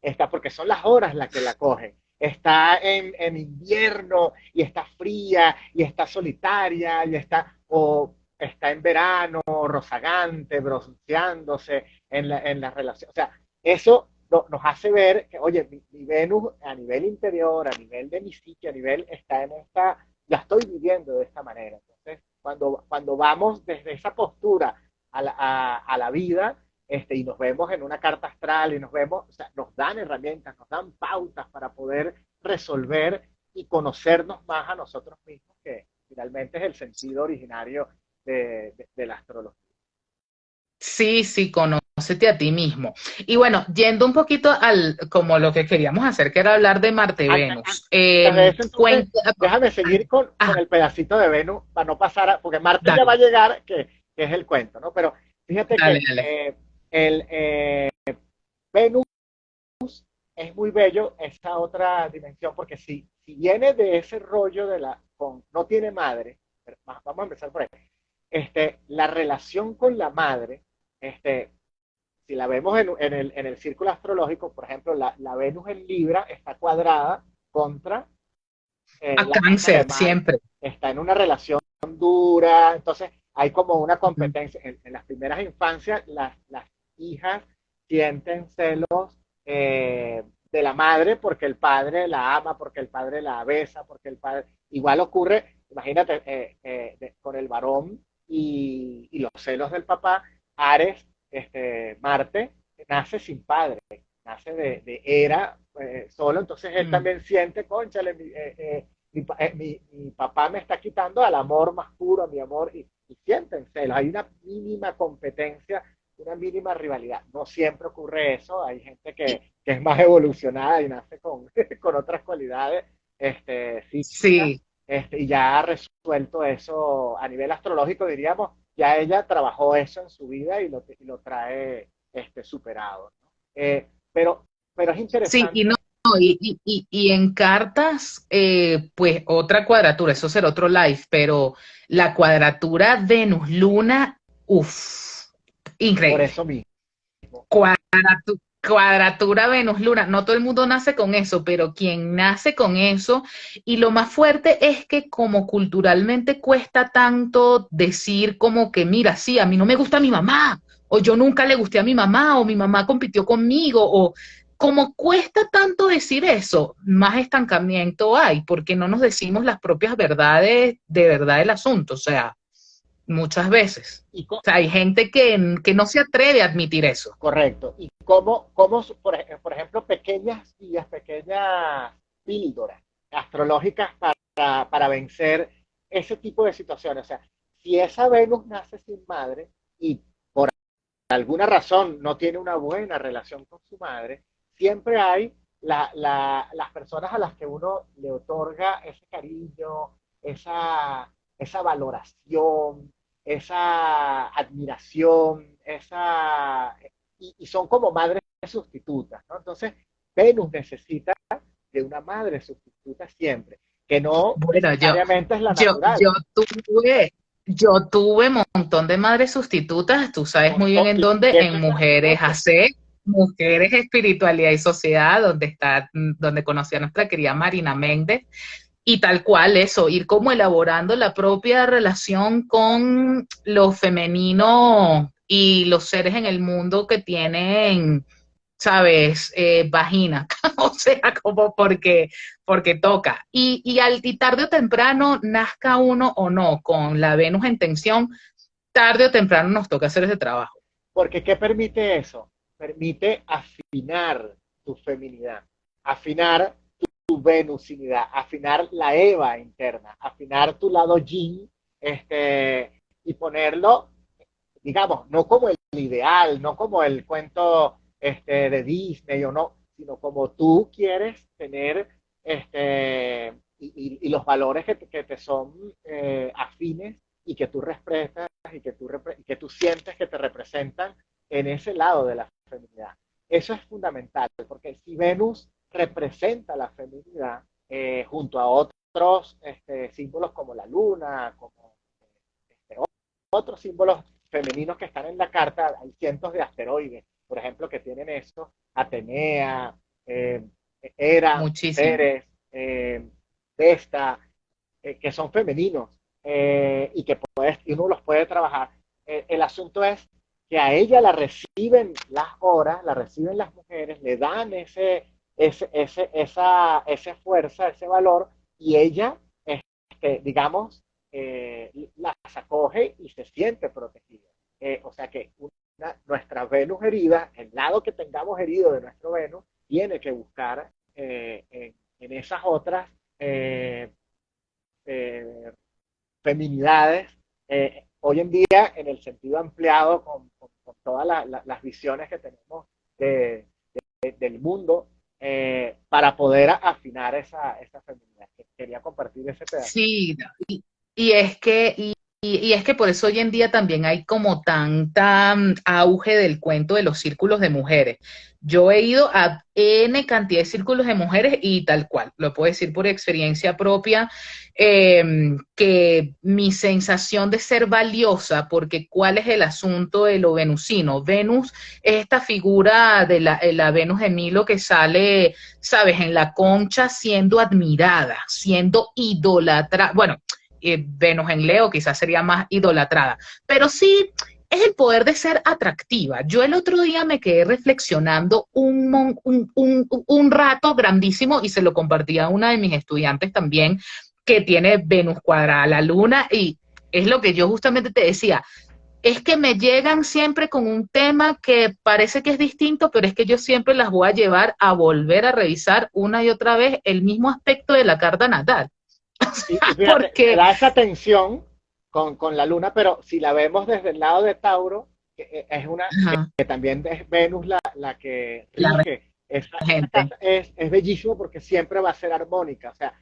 Está porque son las horas las que la cogen. Está en invierno y está fría y está solitaria y está, o está en verano, rozagante, bronceándose en la relación. O sea, eso nos hace ver que, oye, mi Venus a nivel interior, a nivel de mi psique, a nivel, está en esta, la estoy viviendo de esta manera. Entonces, cuando vamos desde esa postura a la vida, y nos vemos en una carta astral y nos vemos, o sea, nos dan herramientas, nos dan pautas para poder resolver y conocernos más a nosotros mismos, que finalmente es el sentido originario de la astrología. Sí, sí, conócete a ti mismo. Y bueno, yendo un poquito al, como lo que queríamos hacer, que era hablar de Antes, Marte-Venus. de eso, entonces, Cuenta, déjame seguir con ah, el pedacito de Venus para no pasar porque Marte ya va dale, a llegar, que es el cuento, ¿no? Pero fíjate dale, que dale. el Venus es muy bello esa otra dimensión, porque si viene de ese rollo no tiene madre, vamos a empezar por ahí, la relación con la madre, este, si la vemos en el círculo astrológico, por ejemplo, la Venus en Libra está cuadrada contra A la casa de Cáncer, Marte, siempre. está en una relación dura, entonces hay como una competencia. En las primeras infancias, las hijas sienten celos de la madre porque el padre la ama, porque el padre la besa, porque el padre... Igual ocurre, imagínate, con el varón y los celos del papá, Ares, Marte, nace sin padre, nace de Hera solo, entonces él Mm. también siente, conchale, mi papá me está quitando al amor más puro, a mi amor, y sienten celos. Hay una mínima competencia, una mínima rivalidad. No siempre ocurre eso, hay gente que es más evolucionada y nace con, con otras cualidades psíquicas, Sí, y ya ha resuelto eso a nivel astrológico, diríamos, ya ella trabajó eso en su vida y lo trae superado, ¿no? Pero es sí, y interesante. no, y en cartas, pues otra cuadratura, eso será otro live, pero la cuadratura Venus-Luna, uff, Por increíble. eso mismo. Cuadratura Venus-Luna, no todo el mundo nace con eso, pero quien nace con eso, y lo más fuerte es que como culturalmente cuesta tanto decir como que, mira, sí, a mí no me gusta mi mamá, o yo nunca le gusté a mi mamá, o mi mamá compitió conmigo, o como cuesta tanto decir eso, más estancamiento hay, porque no nos decimos las propias verdades de verdad del asunto, o sea, muchas veces. Y, O sea, hay gente que no se atreve a admitir eso. correcto. Y cómo por ejemplo, pequeñas guías, pequeñas píldoras astrológicas para vencer ese tipo de situaciones. O sea, si esa Venus nace sin madre y por alguna razón no tiene una buena relación con su madre, siempre hay las personas a las que uno le otorga ese cariño, esa valoración, esa admiración, y son como madres sustitutas, ¿no? Entonces, Venus necesita de una madre sustituta siempre, que no Bueno, necesariamente es la yo, natural. yo tuve, yo tuve un montón de madres sustitutas, tú sabes muy bien en dónde, Y eso en es Mujeres maravilloso. AC, Mujeres, Espiritualidad y Sociedad, donde está, donde conocí a nuestra querida Marina Méndez, y tal cual eso, ir como elaborando la propia relación con lo femenino y los seres en el mundo que tienen, sabes, vagina, o sea, como porque toca. Y tarde o temprano, nazca uno o no, con la Venus en tensión, tarde o temprano nos toca hacer ese trabajo. Porque ¿qué permite eso? Permite afinar tu feminidad, afinar tu venusinidad, afinar la Eva interna, afinar tu lado yin, y ponerlo, digamos, no como el ideal, no como el cuento de Disney o no, sino como tú quieres tener y los valores que te son afines y que tú respetas y que tú sientes que te representan en ese lado de la feminidad. Eso es fundamental, porque si Venus representa la feminidad junto a otras otros símbolos como la luna, como este, otros símbolos femeninos que están en la carta. Hay cientos de asteroides, por ejemplo, que tienen eso: Atenea, eh, Hera, muchísimo. Ceres, Vesta, que son femeninos, y uno los puede trabajar. El asunto es que a ella la reciben las horas, la reciben las mujeres, le dan esa fuerza, ese valor, y ella, digamos, las acoge y se siente protegida. O sea que nuestra Venus herida, el lado que tengamos herido de nuestro Venus, tiene que buscar en esas otras eh, eh, feminidades, hoy en día en el sentido ampliado con todas las visiones que tenemos del mundo, para poder afinar esa feminidad. Quería compartir ese pedazo. Sí, y es que, y es que por eso hoy en día también hay como tanta auge del cuento de los círculos de mujeres. Yo he ido a N cantidad de círculos de mujeres y tal cual, lo puedo decir por experiencia propia, que mi sensación de ser valiosa, porque ¿cuál es el asunto de lo venusino? Venus es esta figura de la Venus de Milo que sale, sabes, en la concha siendo admirada, siendo idolatrada. Bueno, Venus en Leo quizás sería más idolatrada, pero sí es el poder de ser atractiva. Yo el otro día me quedé reflexionando un rato grandísimo y se lo compartí a una de mis estudiantes también, que tiene Venus cuadrada a la luna, y es lo que yo justamente te decía, es que me llegan siempre con un tema que parece que es distinto, pero es que yo siempre las voy a llevar a volver a revisar una y otra vez el mismo aspecto de la carta natal. Y fíjate, se Porque, da esa tensión con la luna, pero si la vemos desde el lado de Tauro, es una ajá, que también es Venus la que la rige esa gente, casa, es bellísimo porque siempre va a ser armónica. O sea,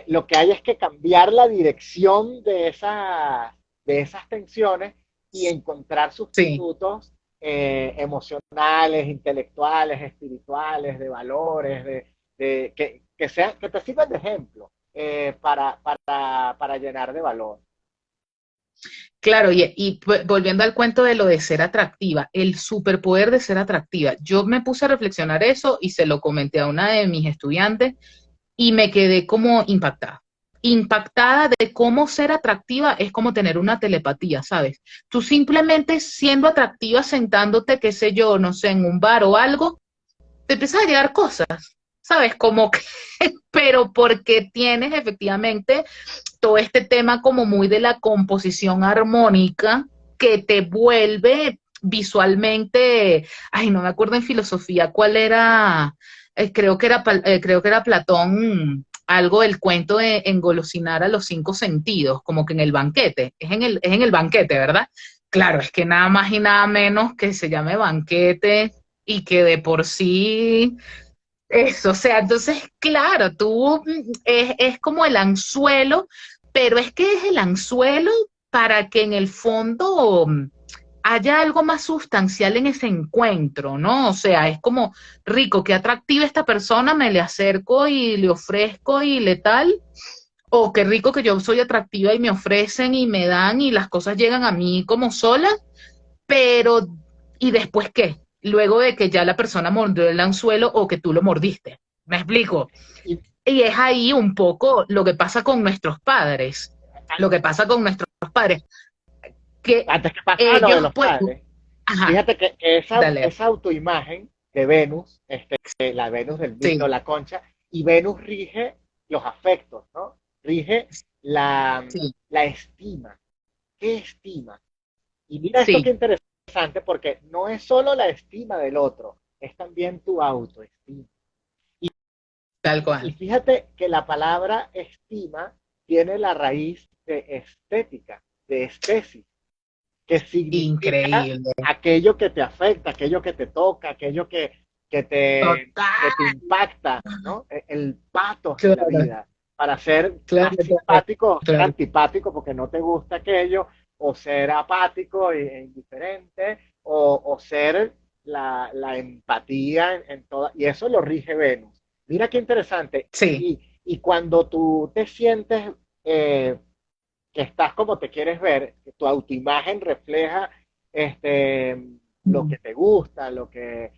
lo que hay es que cambiar la dirección de esas tensiones y encontrar sí. sustitutos emocionales, intelectuales, espirituales, de valores, que te sirvan de ejemplo, para llenar de valor. Claro, volviendo al cuento de lo de ser atractiva, el superpoder de ser atractiva. Yo me puse a reflexionar eso y se lo comenté a una de mis estudiantes y me quedé como impactada. Impactada de cómo ser atractiva es como tener una telepatía, ¿sabes? Tú simplemente siendo atractiva, sentándote, qué sé yo, no sé, en un bar o algo, te empiezas a llegar cosas, ¿sabes? Como que, pero porque tienes efectivamente todo este tema como muy de la composición armónica que te vuelve visualmente, ay, no me acuerdo en filosofía cuál era, creo que era Platón, algo del cuento de engolosinar a los cinco sentidos, como que en el banquete, es en el banquete, ¿verdad? Claro, es que nada más y nada menos que se llame banquete y que de por sí eso, o sea, entonces, claro, es como el anzuelo, pero es que es el anzuelo para que en el fondo haya algo más sustancial en ese encuentro, ¿no? O sea, es como rico, qué atractiva esta persona, me le acerco y le ofrezco y le tal, o qué rico que yo soy atractiva y me ofrecen y me dan y las cosas llegan a mí como solas, pero ¿y después qué? Luego de que ya la persona mordió el anzuelo o que tú lo mordiste. ¿Me explico? Y Y es ahí un poco lo que pasa con nuestros padres, lo que pasa con nuestros padres, que antes que pase a lo de ellos los pues, padres, ajá, fíjate que dale, esa autoimagen de Venus, la Venus del mito, sí, la concha, y Venus rige los afectos, ¿no? Rige sí, la estima. ¿Qué estima? Y mira esto qué sí, interesante, porque no es solo la estima del otro, es también tu autoestima. tal Y cual. fíjate que la palabra estima tiene la raíz de estética, de estesis, que significa Increíble. aquello que te afecta, aquello que te toca, aquello que te Total. impacta, ¿no? El patos de la Claro, vida, para ser claro, más claro, simpático o ser claro. antipático porque no te gusta aquello, o ser apático indiferente, o ser la empatía en toda, y eso lo rige Venus. Mira qué interesante. Sí, Y cuando tú te sientes que estás como te quieres ver, que tu autoimagen refleja este, lo que te gusta, lo que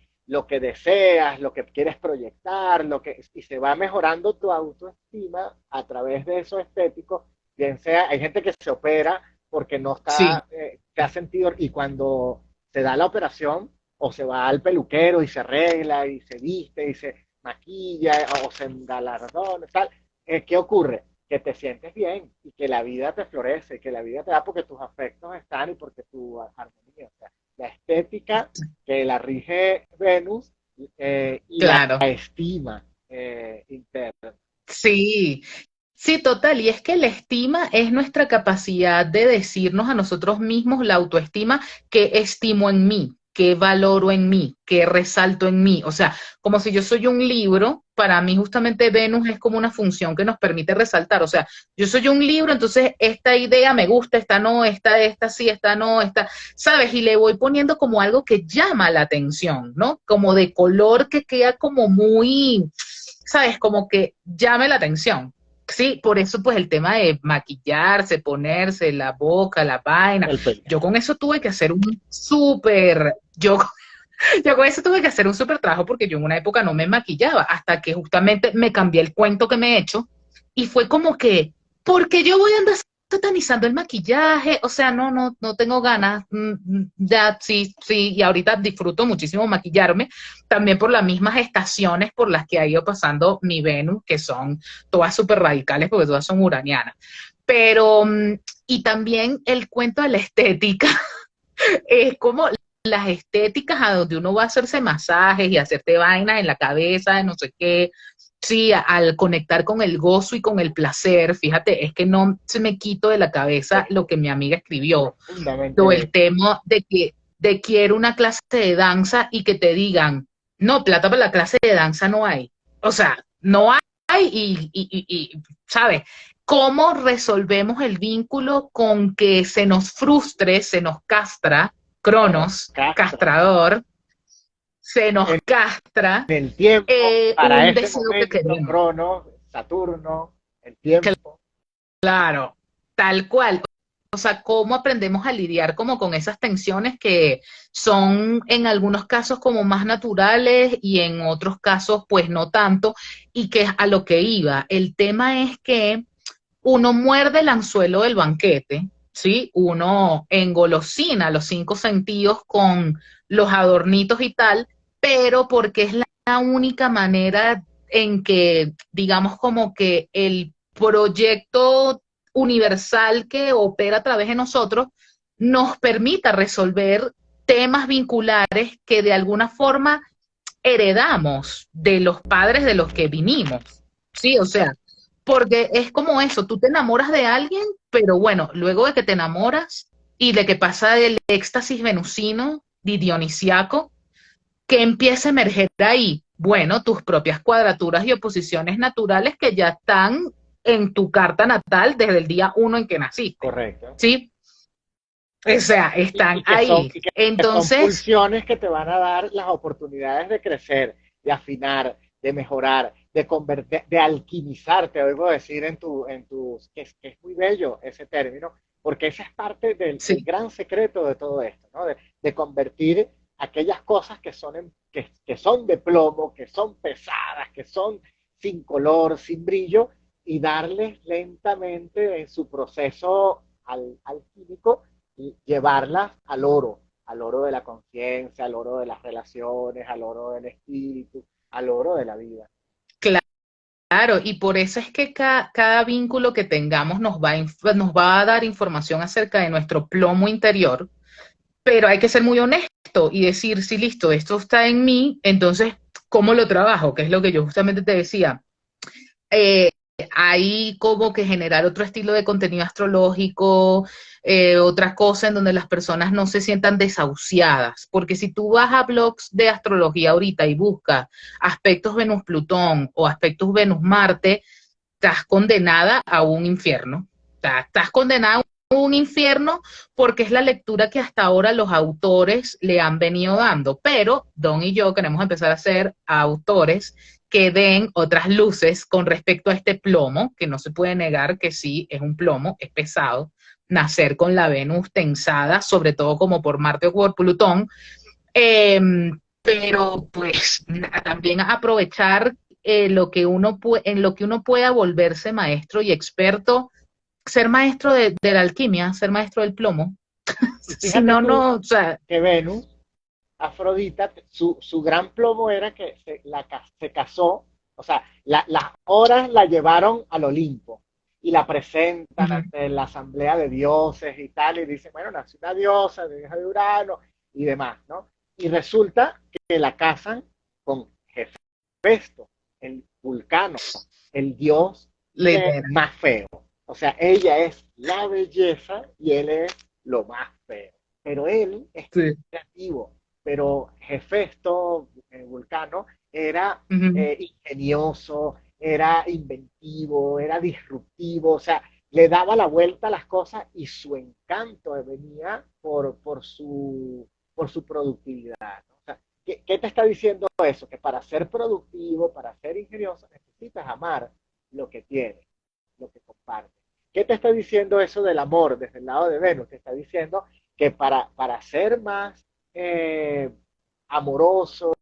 deseas, lo que quieres proyectar, y se va mejorando tu autoestima a través de eso estético, bien sea, hay gente que se opera porque no Sí, está, te ha sentido, y cuando se da la operación, o se va al peluquero y se arregla y se viste y se maquilla o se engalardona, tal, ¿qué ocurre? Que te sientes bien y que la vida te florece, que la vida te da porque tus afectos están y porque tu armonía, o sea, la estética que la rige Venus y la claro. estima interna. Sí, sí, total. Y es que la estima es nuestra capacidad de decirnos a nosotros mismos, la autoestima, que estimo en mí, que valoro en mí, que resalto en mí. O sea, como si yo soy un libro, para mí justamente Venus es como una función que nos permite resaltar. O sea, yo soy un libro, entonces esta idea me gusta, esta no, esta sí, esta no, esta, ¿sabes? Y le voy poniendo como algo que llama la atención, ¿no? Como de color que queda como muy, ¿sabes? Como que llame la atención. Sí, por eso pues el tema de maquillarse, ponerse la boca, la vaina, El pelo. yo con eso tuve que hacer un súper, yo con eso tuve que hacer un súper trabajo porque yo en una época no me maquillaba hasta que justamente me cambié el cuento que me he hecho y fue como que, porque yo voy a andar satanizando el maquillaje, o sea, no tengo ganas, ya sí, sí, y ahorita disfruto muchísimo maquillarme, también por las mismas estaciones por las que ha ido pasando mi Venus, que son todas súper radicales porque todas son uranianas. Pero, y también el cuento de la estética, es como las estéticas a donde uno va a hacerse masajes y hacerte vainas en la cabeza, de no sé qué. Sí, al conectar con el gozo y con el placer, fíjate, es que no se me quito de la cabeza lo que mi amiga escribió, o Profundamente. el tema de que de quiero una clase de danza y que te digan, no, plata para la clase de danza no hay. O sea, no hay y ¿sabes? ¿Cómo resolvemos el vínculo con que se nos frustre, se nos castra, Claro, Cronos, castra. castrador, se nos En castra el tiempo, para un ese deseo que momento, queremos? Cronos, Saturno, el tiempo. Claro, tal cual. O sea, cómo aprendemos a lidiar como con esas tensiones que son en algunos casos como más naturales y en otros casos pues no tanto, y que es a lo que iba. El tema es que uno muerde el anzuelo del banquete, ¿sí? Uno engolosina los cinco sentidos con los adornitos y tal, pero porque es la única manera en que, digamos, como que el proyecto universal que opera a través de nosotros nos permita resolver temas vinculares que de alguna forma heredamos de los padres de los que vinimos. Sí, o sea, porque es como eso, tú te enamoras de alguien, pero bueno, luego de que te enamoras y de que pasa el éxtasis venusino y dionisiaco, que empieza a emerger ahí, bueno, tus propias cuadraturas y oposiciones naturales que ya están en tu carta natal desde el día uno en que naciste, Correcto. ¿sí? O sea, están ahí. Y que son Entonces, pulsiones que te van a dar las oportunidades de crecer, de afinar, de mejorar, de convertir, de alquimizar, te oigo decir que es muy bello ese término, porque esa es parte del sí, gran secreto de todo esto, ¿no? De convertir aquellas cosas que son de plomo, que son pesadas, que son sin color, sin brillo, y darles lentamente en su proceso alquímico y llevarlas al oro de la conciencia, al oro de las relaciones, al oro del espíritu, al oro de la vida. claro, y por eso es que cada vínculo que tengamos nos va a dar información acerca de nuestro plomo interior, pero hay que ser muy honesto y decir, sí, listo, esto está en mí, entonces, ¿cómo lo trabajo? Que es lo que yo justamente te decía. Eh, Hay como que generar otro estilo de contenido astrológico, otra cosa en donde las personas no se sientan desahuciadas, porque si tú vas a blogs de astrología ahorita y buscas aspectos Venus-Plutón o aspectos Venus-Marte, estás condenada a un infierno. O sea, estás condenada un infierno porque es la lectura que hasta ahora los autores le han venido dando, pero Don y yo queremos empezar a ser autores que den otras luces con respecto a este plomo, que no se puede negar que sí, es un plomo, es pesado, nacer con la Venus tensada, sobre todo como por Marte o por Plutón, eh, pero pues también aprovechar lo que en lo que uno pueda volverse maestro y experto, ser maestro de la alquimia, ser maestro del plomo. Y Si fíjate no, tú no, o sea, que Venus, Afrodita, su gran plomo era que se casó, o sea, las horas la llevaron al Olimpo y la presentan uh-huh, ante la asamblea de dioses y tal, y dicen, bueno, nació una diosa, de hija de Urano y demás, ¿no? Y resulta que la casan con Hefesto, el vulcano, el dios literal. más feo. O sea, ella es la belleza y él es lo más feo. Pero él es Sí. creativo. Pero Hefesto, Vulcano, era Uh-huh. ingenioso, era inventivo, era disruptivo, o sea, le daba la vuelta a las cosas y su encanto venía por su productividad, ¿no? O sea, ¿qué te está diciendo eso? Que para ser productivo, para ser ingenioso, necesitas amar lo que tienes, lo que compartes. ¿Qué te está diciendo eso del amor desde el lado de Venus? Te está diciendo que para ser más eh, amoroso,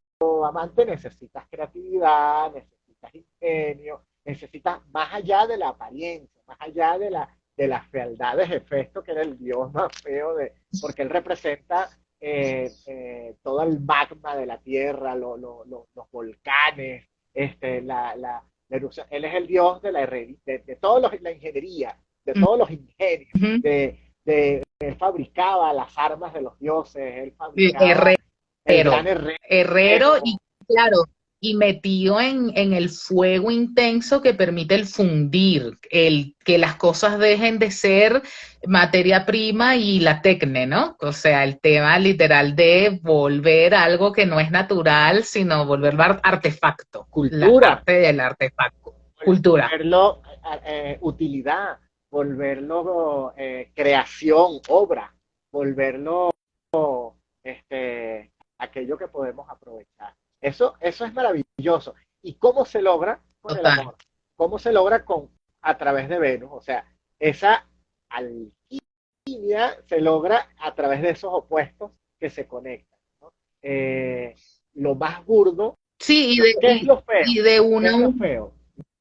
amante, necesitas creatividad, necesitas ingenio, necesitas más allá de la apariencia, más allá de las fealdades de Hefesto, que era el dios más feo, porque él representa todo el magma de la tierra, los volcanes, él es el dios de de toda la ingeniería, de todos los ingenios, Uh-huh. él fabricaba las armas de los dioses, él fabricaba el gran Herrero herrero. y claro, y metido en el fuego intenso que permite el fundir, el que las cosas dejen de ser materia prima y la tecne, ¿no? O sea, el tema literal de volver algo que no es natural, sino volverlo artefacto, la Cultura, arte del artefacto, cultura. volverlo utilidad, volverlo creación, obra, volverlo aquello que podemos aprovechar. Eso es maravilloso. ¿Y cómo se logra? Con el Total. amor. ¿Cómo se logra a través de Venus? O sea, esa alquimia se logra a través de esos opuestos que se conectan, ¿no? Lo más burdo, Sí, ¿qué es lo y feo? de ¿Qué una es lo feo?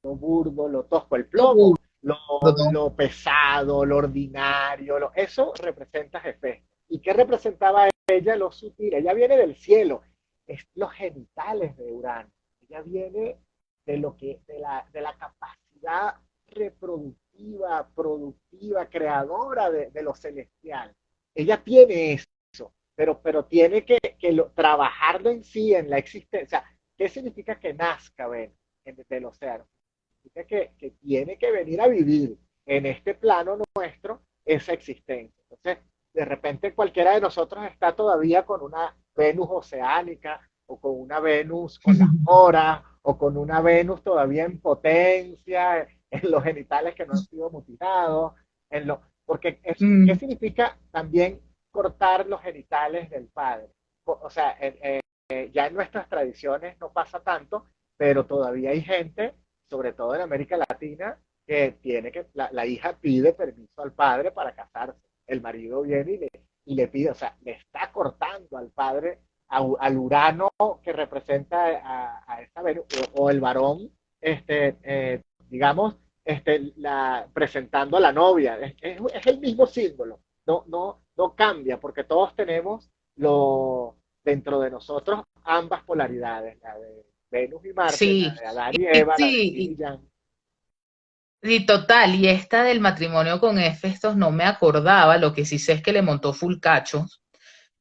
Lo burdo, lo tosco, el lo plomo, burdo. lo pesado, lo ordinario, eso representa Hefesto. ¿Y qué representaba ella? Lo sutil. Ella viene del cielo, es los genitales de Urano. Ella viene de la capacidad reproductiva, productiva, creadora de lo celestial. Ella tiene eso, pero tiene trabajarlo en sí, en la existencia. ¿Qué significa que nazca, ven, del océano? Significa que tiene que venir a vivir en este plano nuestro esa existencia. Entonces, de repente cualquiera de nosotros está todavía con una Venus oceánica o con una Venus con las horas o con una Venus todavía en potencia, en los genitales que no han sido mutilados, porque ¿qué Mm, significa también cortar los genitales del padre? O sea, ya en nuestras tradiciones no pasa tanto, pero todavía hay gente, sobre todo en América Latina, que la hija pide permiso al padre para casarse. El marido viene y le pide, o sea, le está cortando al padre, al Urano que representa a esta Venus, o el varón, digamos, presentando a la novia. Es el mismo símbolo, no cambia, porque todos tenemos dentro de nosotros ambas polaridades, la de Venus y Marte, la sí, de Adán y Eva, la de Yin sí, y Yang. y total, y esta del matrimonio con Hefestos no me acordaba, lo que sí sé es que le montó full cachos.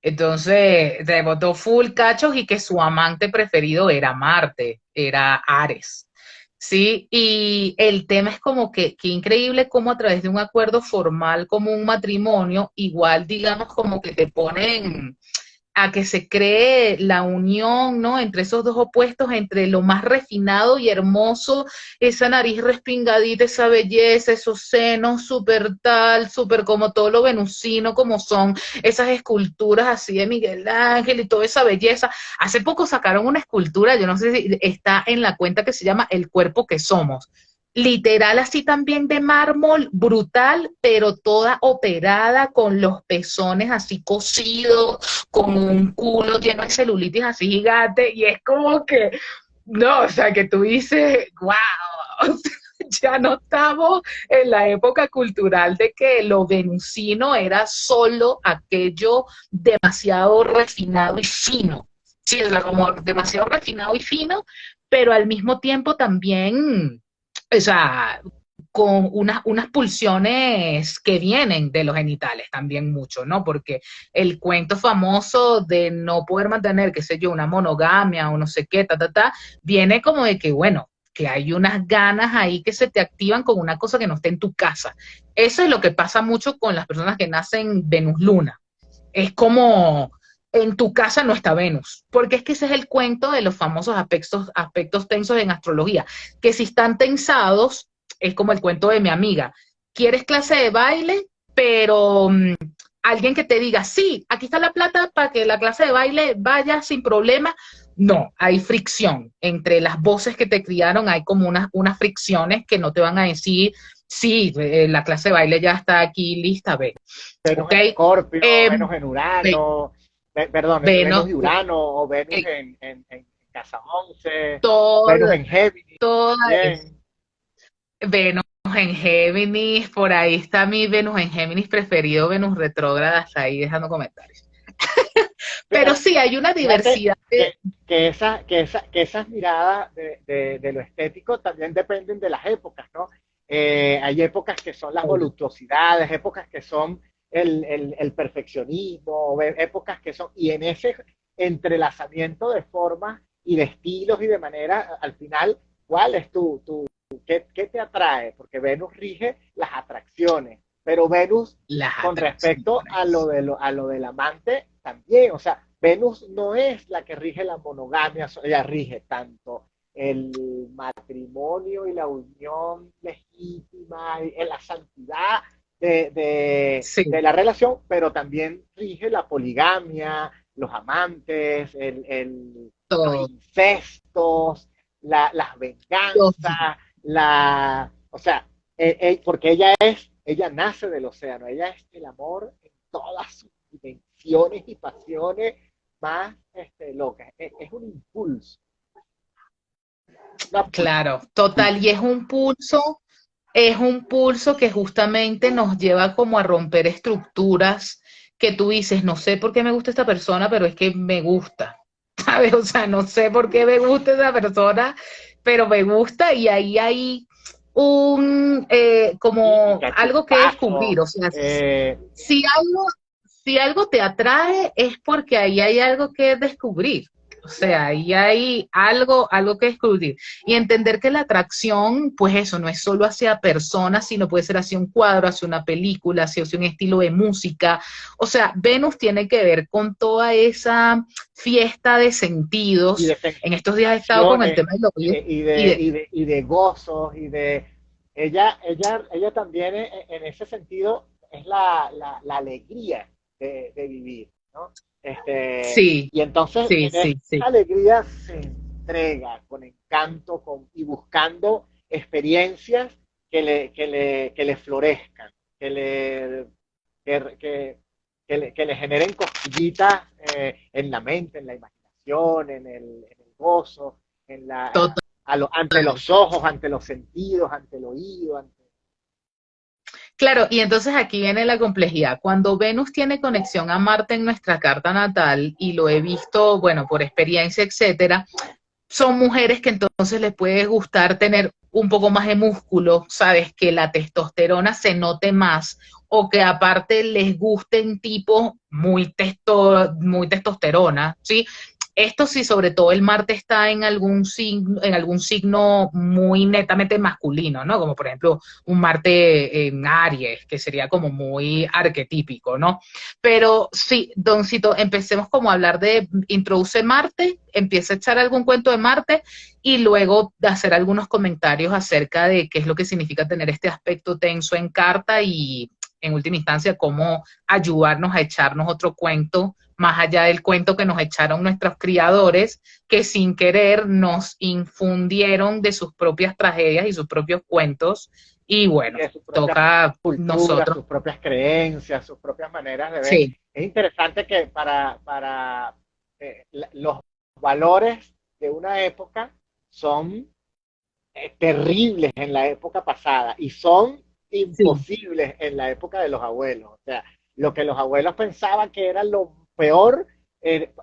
Entonces, le montó full cachos y que su amante preferido era Marte, era Ares. Sí, y el tema es como que increíble cómo a través de un acuerdo formal como un matrimonio, igual digamos como que te ponen a que se cree la unión, ¿no? Entre esos dos opuestos, entre lo más refinado y hermoso, esa nariz respingadita, esa belleza, esos senos súper tal, súper como todo lo venusino, como son esas esculturas así de Miguel Ángel y toda esa belleza. Hace poco sacaron una escultura, yo no sé si está en la cuenta, que se llama El cuerpo que somos, literal así también de mármol, brutal, pero toda operada, con los pezones así cosidos, con un culo lleno de celulitis así gigante, y es como que, no, o sea, que tú dices, wow, ya no estamos en la época cultural de que lo venusino era solo aquello demasiado refinado y fino. Sí, es como demasiado refinado y fino, pero al mismo tiempo también, o sea, con unas pulsiones que vienen de los genitales también mucho, ¿no? Porque el cuento famoso de no poder mantener, qué sé yo, una monogamia o no sé qué, viene como de que, bueno, que hay unas ganas ahí que se te activan con una cosa que no está en tu casa. Eso es lo que pasa mucho con las personas que nacen Venus-Luna. Es como en tu casa no está Venus, porque es que ese es el cuento de los famosos aspectos tensos en astrología, que si están tensados, es como el cuento de mi amiga, quieres clase de baile, pero alguien que te diga, sí, aquí está la plata para que la clase de baile vaya sin problema. No, hay fricción entre las voces que te criaron, hay como unas fricciones que no te van a decir, sí, la clase de baile ya está aquí lista, ve. Venus ¿Ok? en Escorpio, Eh, Venus en Urano, perdón, Venus Venus, de Urano o Venus eh, en Casa 11, Venus todo, en Géminis toda es también. Venus en Géminis, por ahí está mi Venus en Géminis preferido, Venus retrógrada, hasta ahí dejando comentarios. Pero Fíjate, sí, hay una fíjate diversidad de, que esas miradas de lo estético también dependen de las épocas, ¿no? Hay épocas que son las voluptuosidades, épocas que son el perfeccionismo, épocas que son, y en ese entrelazamiento de formas y de estilos y de manera, al final, ¿cuál es qué te atrae? Porque Venus rige las atracciones, pero Venus las con respecto a atracciones. a lo del amante también, o sea, Venus no es la que rige la monogamia, ella rige tanto el matrimonio y la unión legítima, y la santidad de Sí, la relación, pero también rige la poligamia, los amantes, los todo. incestos, las Todo. venganzas, o sea, porque ella nace del océano, ella es el amor en todas sus dimensiones y pasiones más locas. Es un impulso, una Claro, total, y es un pulso que justamente nos lleva como a romper estructuras que tú dices, no sé por qué me gusta esta persona, pero es que me gusta, ¿sabes? O sea, no sé por qué me gusta esa persona, pero me gusta, y ahí hay como química, algo que descubrir, chispazo, o sea, si algo, si algo te atrae es porque ahí hay algo que descubrir. O sea, ahí hay algo que descubrir. Y entender que la atracción, pues eso, no es solo hacia personas, sino puede ser hacia un cuadro, hacia una película, hacia un estilo de música. O sea, Venus tiene que ver con toda esa fiesta de y sentidos. de En estos días he estado con el sensaciones tema del oído y de y de gozos y de ella también en ese sentido es la alegría de vivir, ¿no? sí, Y entonces sí, en esa sí, sí. alegría se entrega con encanto y buscando experiencias que le florezcan, que le, que, que, que le generen cosquillitas en la mente, en la imaginación, en el gozo, ante los ojos, ante los sentidos, ante el oído. Claro, y entonces aquí viene la complejidad. Cuando Venus tiene conexión a Marte en nuestra carta natal, y lo he visto, bueno, por experiencia, etcétera, son mujeres que entonces les puede gustar tener un poco más de músculo, sabes, que la testosterona se note más, o que aparte les gusten tipos muy testosterona, ¿sí? Esto sí, sobre todo el Marte está en algún signo muy netamente masculino, ¿no? Como por ejemplo un Marte en Aries, que sería como muy arquetípico, ¿no? Pero sí, Doncito, empecemos como a hablar de, introduce Marte, empieza a echar algún cuento de Marte y luego de hacer algunos comentarios acerca de qué es lo que significa tener este aspecto tenso en carta y en última instancia cómo ayudarnos a echarnos otro cuento más allá del cuento que nos echaron nuestros criadores, que sin querer nos infundieron de sus propias tragedias y sus propios cuentos. Y bueno, de su propia toca cultura, nosotros. sus propias creencias, sus propias maneras de ver. Sí, Es interesante que para los valores de una época son terribles en la época pasada y son sí. imposibles en la época de los abuelos. O sea, lo que los abuelos pensaban que era lo peor,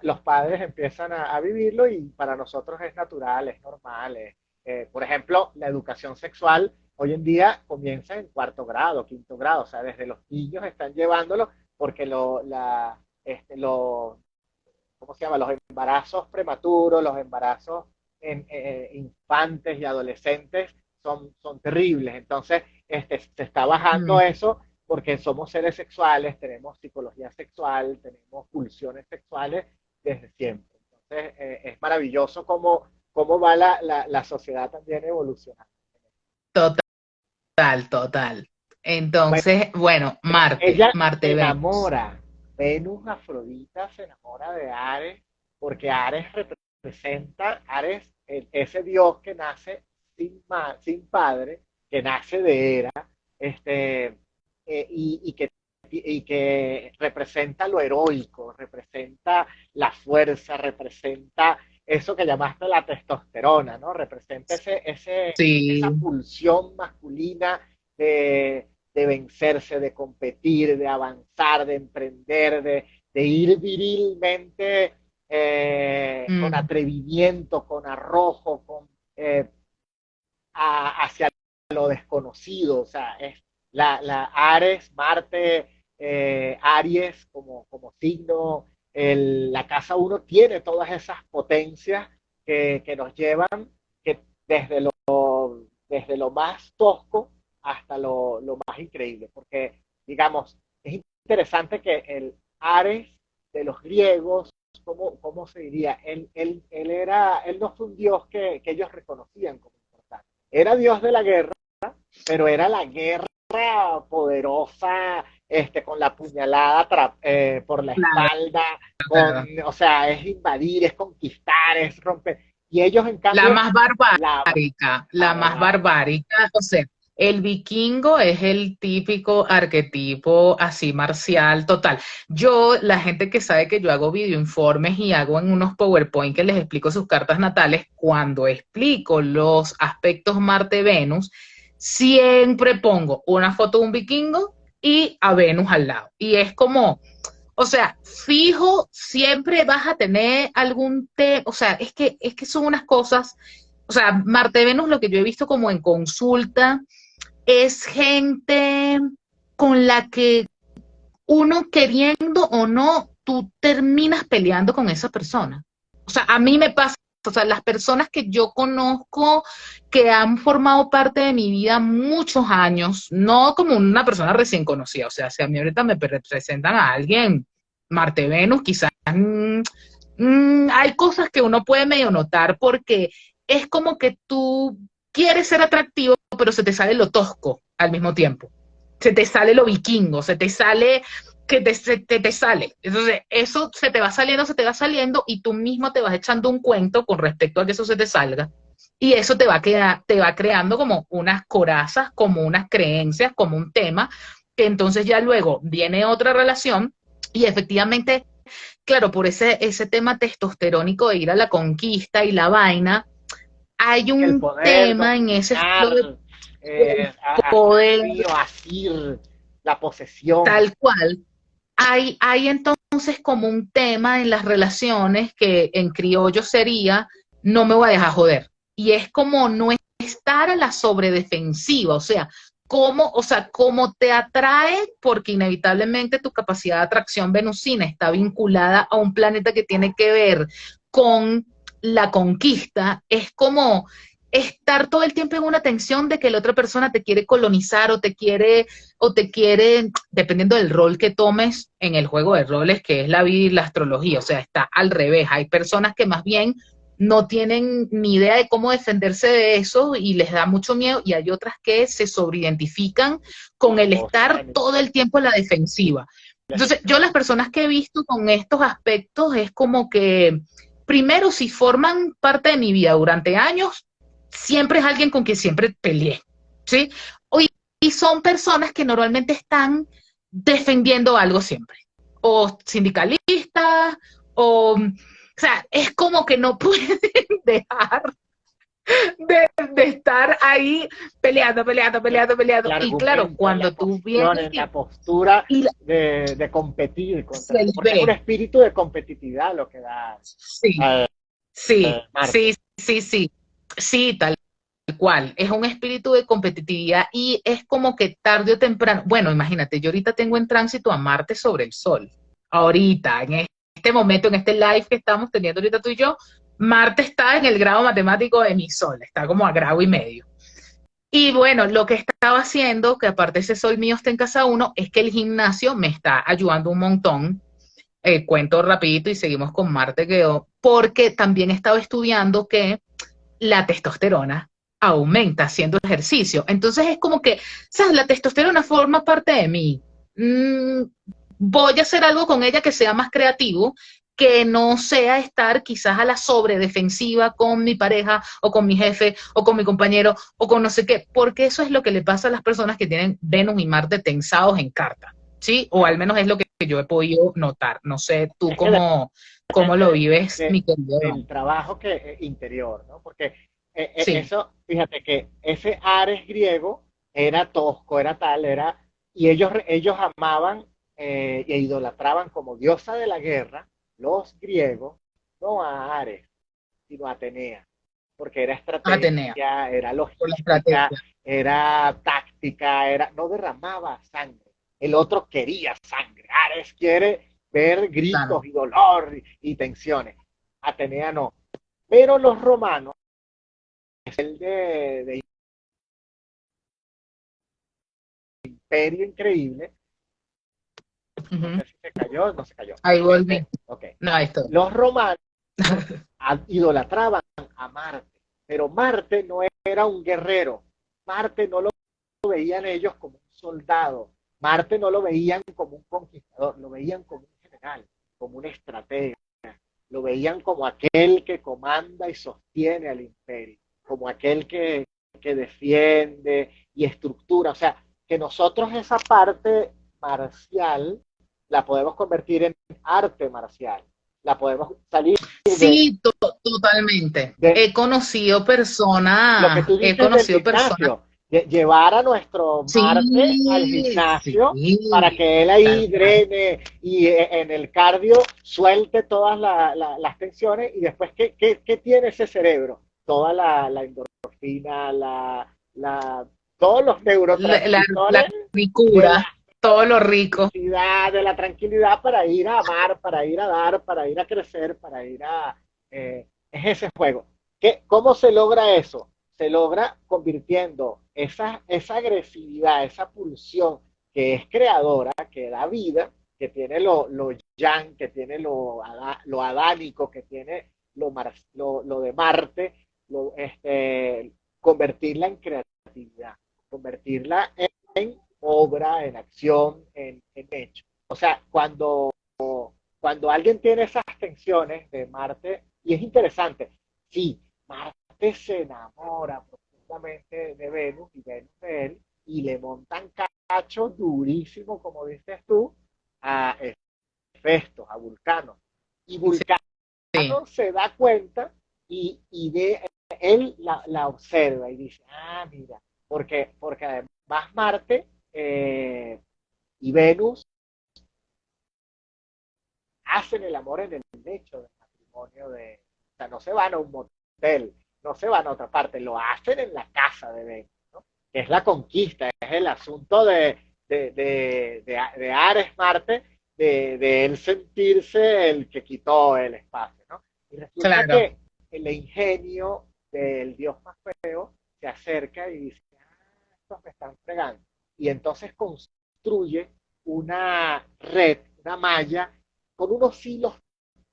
los padres empiezan a vivirlo y para nosotros es natural, es normal. Por ejemplo, la educación sexual hoy en día comienza en cuarto grado, quinto grado, o sea, desde los niños están llevándolo porque ¿cómo se llama? Los embarazos prematuros, los embarazos en infantes y adolescentes son terribles. Entonces, se está bajando Mm, eso porque somos seres sexuales, tenemos psicología sexual, tenemos pulsiones sexuales desde siempre. Entonces, es maravilloso cómo va la sociedad también evolucionando. total, total. Bueno, Entonces, bueno, Marte, ella se Marte-Venus. enamora, Venus Afrodita se enamora de Ares, porque Ares representa, Ares, ese dios que nace sin padre, que nace de Hera, este, y que representa lo heroico, representa la fuerza, representa eso que llamaste la testosterona, ¿no? Representa esa Sí. pulsión masculina de vencerse, de competir, de avanzar, de emprender, de ir virilmente con Mm, atrevimiento, con arrojo, hacia lo desconocido. O sea, es la Ares, Marte, Aries como signo, la casa uno tiene todas esas potencias que nos llevan que desde lo más tosco hasta lo más increíble, porque, digamos, es interesante que el Ares de los griegos, ¿cómo se diría? Él no fue un dios que ellos reconocían como importante. Era dios de la guerra, pero era la guerra poderosa, con la puñalada por la claro, espalda, claro. o sea, es invadir, es conquistar, es romper. Y ellos, en La cambio, más la barbárica, la más barbarie. barbárica, o sea, el vikingo es el típico arquetipo así marcial total. Yo, la gente que sabe que yo hago videoinformes y hago en unos PowerPoint que les explico sus cartas natales, cuando explico los aspectos Marte-Venus, siempre pongo una foto de un vikingo y a Venus al lado. Y es como, o sea, fijo, siempre vas a tener algún tema, o sea, es que son unas cosas, o sea, Marte Venus, lo que yo he visto como en consulta, es gente con la que uno queriendo o no, tú terminas peleando con esa persona. O sea, a mí me pasa, o sea, las personas que yo conozco que han formado parte de mi vida muchos años, no como una persona recién conocida, o sea, si a mí ahorita me presentan a alguien, Marte Venus, quizás hay cosas que uno puede medio notar porque es como que tú quieres ser atractivo, pero se te sale lo tosco al mismo tiempo. Se te sale lo vikingo, se te sale que te sale. Entonces, eso se te va saliendo, se te va saliendo y tú mismo te vas echando un cuento con respecto a que eso se te salga. Y eso te va creando como unas corazas, como unas creencias, como un tema, que entonces ya luego viene otra relación y efectivamente, claro, por ese tema testosterónico de ir a la conquista y la vaina, hay El un poder, tema en ese estilo de dominar, poder así o así, la posesión. tal cual. Hay entonces como un tema en las relaciones que en criollo sería, no me voy a dejar joder. Y es como no estar a la sobredefensiva, o sea, cómo te atrae, porque inevitablemente tu capacidad de atracción venusina está vinculada a un planeta que tiene que ver con la conquista es como estar todo el tiempo en una tensión de que la otra persona te quiere colonizar o te quiere, dependiendo del rol que tomes en el juego de roles, que es la vida y la astrología, o sea, está al revés. Hay personas que más bien no tienen ni idea de cómo defenderse de eso y les da mucho miedo, y hay otras que se sobreidentifican con el estar todo el tiempo en la defensiva. Entonces, yo las personas que he visto con estos aspectos es como que, primero, si forman parte de mi vida durante años, siempre es alguien con quien siempre peleé, ¿sí? Y son personas que normalmente están defendiendo algo siempre, o sindicalistas, o sea, es como que no pueden dejar de estar ahí peleando, peleando, peleando, peleando. Y claro, cuando tú vienes la postura y de competir se porque es un ve. espíritu de competitividad lo que da Sí, sí, Marte. sí, sí, sí, sí, tal cual. Es un espíritu de competitividad y es como que tarde o temprano, bueno, imagínate, yo ahorita tengo en tránsito a Marte sobre el Sol. Ahorita, en este momento, en este live que estamos teniendo ahorita tú y yo, Marte está en el grado matemático de mi Sol, está como a grado y medio. Y bueno, lo que estaba haciendo, que aparte ese Sol mío está en casa uno, es que el gimnasio me está ayudando un montón. Cuento rapidito y seguimos con Marte, porque también he estado estudiando que la testosterona aumenta haciendo ejercicio. Entonces es como que, ¿sabes? La testosterona forma parte de mí. Mm, Voy a hacer algo con ella que sea más creativo, que no sea estar quizás a la sobredefensiva con mi pareja o con mi jefe o con mi compañero o con no sé qué, porque eso es lo que le pasa a las personas que tienen Venus y Marte tensados en carta, ¿sí? O al menos es lo que yo he podido notar. No sé tú Es que cómo lo vives, mi querido del Don. trabajo interior, ¿no? Porque Sí, eso, fíjate que ese Ares griego era tosco, era tal, y ellos amaban e idolatraban como diosa de la guerra, los griegos, no a Ares, sino a Atenea, porque era Atenea, estrategia, era por la logística, estrategia. era táctica, no derramaba sangre. El otro quería sangre. Ares quiere ver Claro. gritos y dolor y tensiones. Atenea no. Pero los romanos, es el de imperio increíble, no Ujú. sé si se cayó, no se cayó. Ahí volví. Ok. No, ahí estoy. Los romanos idolatraban a Marte, pero Marte no era un guerrero. Marte no lo veían ellos como un soldado. Marte no lo veían como un conquistador, lo veían como un general, como un estratega, lo veían como aquel que comanda y sostiene al imperio, como aquel que defiende y estructura. O sea, que nosotros esa parte marcial la podemos convertir en arte marcial, la podemos salir Sí, totalmente. de lo que tú He dices del conocido personas, gimnasio, llevar a nuestro Marte al sí, gimnasio para sí, que él tal ahí cual. drene y en el cardio suelte todas las tensiones y después, ¿qué tiene ese cerebro? Toda la endorfina, todos los La neurotransmisores de la ricura, todo lo rico. felicidad, de la tranquilidad para ir a amar, para ir a dar, para ir a crecer, para ir es ese juego. ¿Cómo se logra eso? Se logra convirtiendo esa agresividad, esa pulsión que es creadora, que da vida, que tiene lo yang, que tiene lo adánico, que tiene lo de Marte, convertirla en creatividad, convertirla en obra, en acción, en hecho. O sea, cuando alguien tiene esas tensiones de Marte, y es interesante, sí, Marte se enamora profundamente de Venus y Venus de él, y le montan cachos durísimo, como dices tú, a Hefestos, a Vulcano. Y Vulcano Sí, se da cuenta él la observa y dice, mira, porque además Marte y Venus hacen el amor en el lecho del matrimonio o sea, no se van a un motel, no se van a otra parte, lo hacen en la casa de Venus, ¿no? Que es la conquista, es el asunto de Ares Marte, de él sentirse el que quitó el espacio, ¿no? Y resulta claro. que el ingenio del dios más feo se acerca y dice, estos me están fregando. Y entonces construye una red, una malla, con unos hilos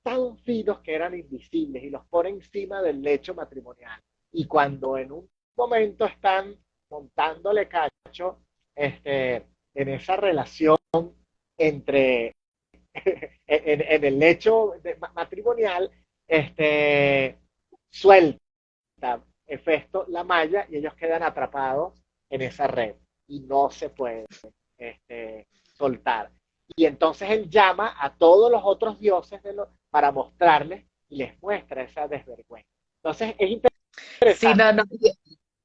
tan finos que eran invisibles y los pone encima del lecho matrimonial. Y cuando en un momento están montándole cacho en esa relación entre en el lecho matrimonial, suelta Hefesto la malla y ellos quedan atrapados en esa red y no se puede soltar. Y entonces él llama a todos los otros dioses para mostrarles y les muestra esa desvergüenza. Entonces es Sí, interesante. no, no.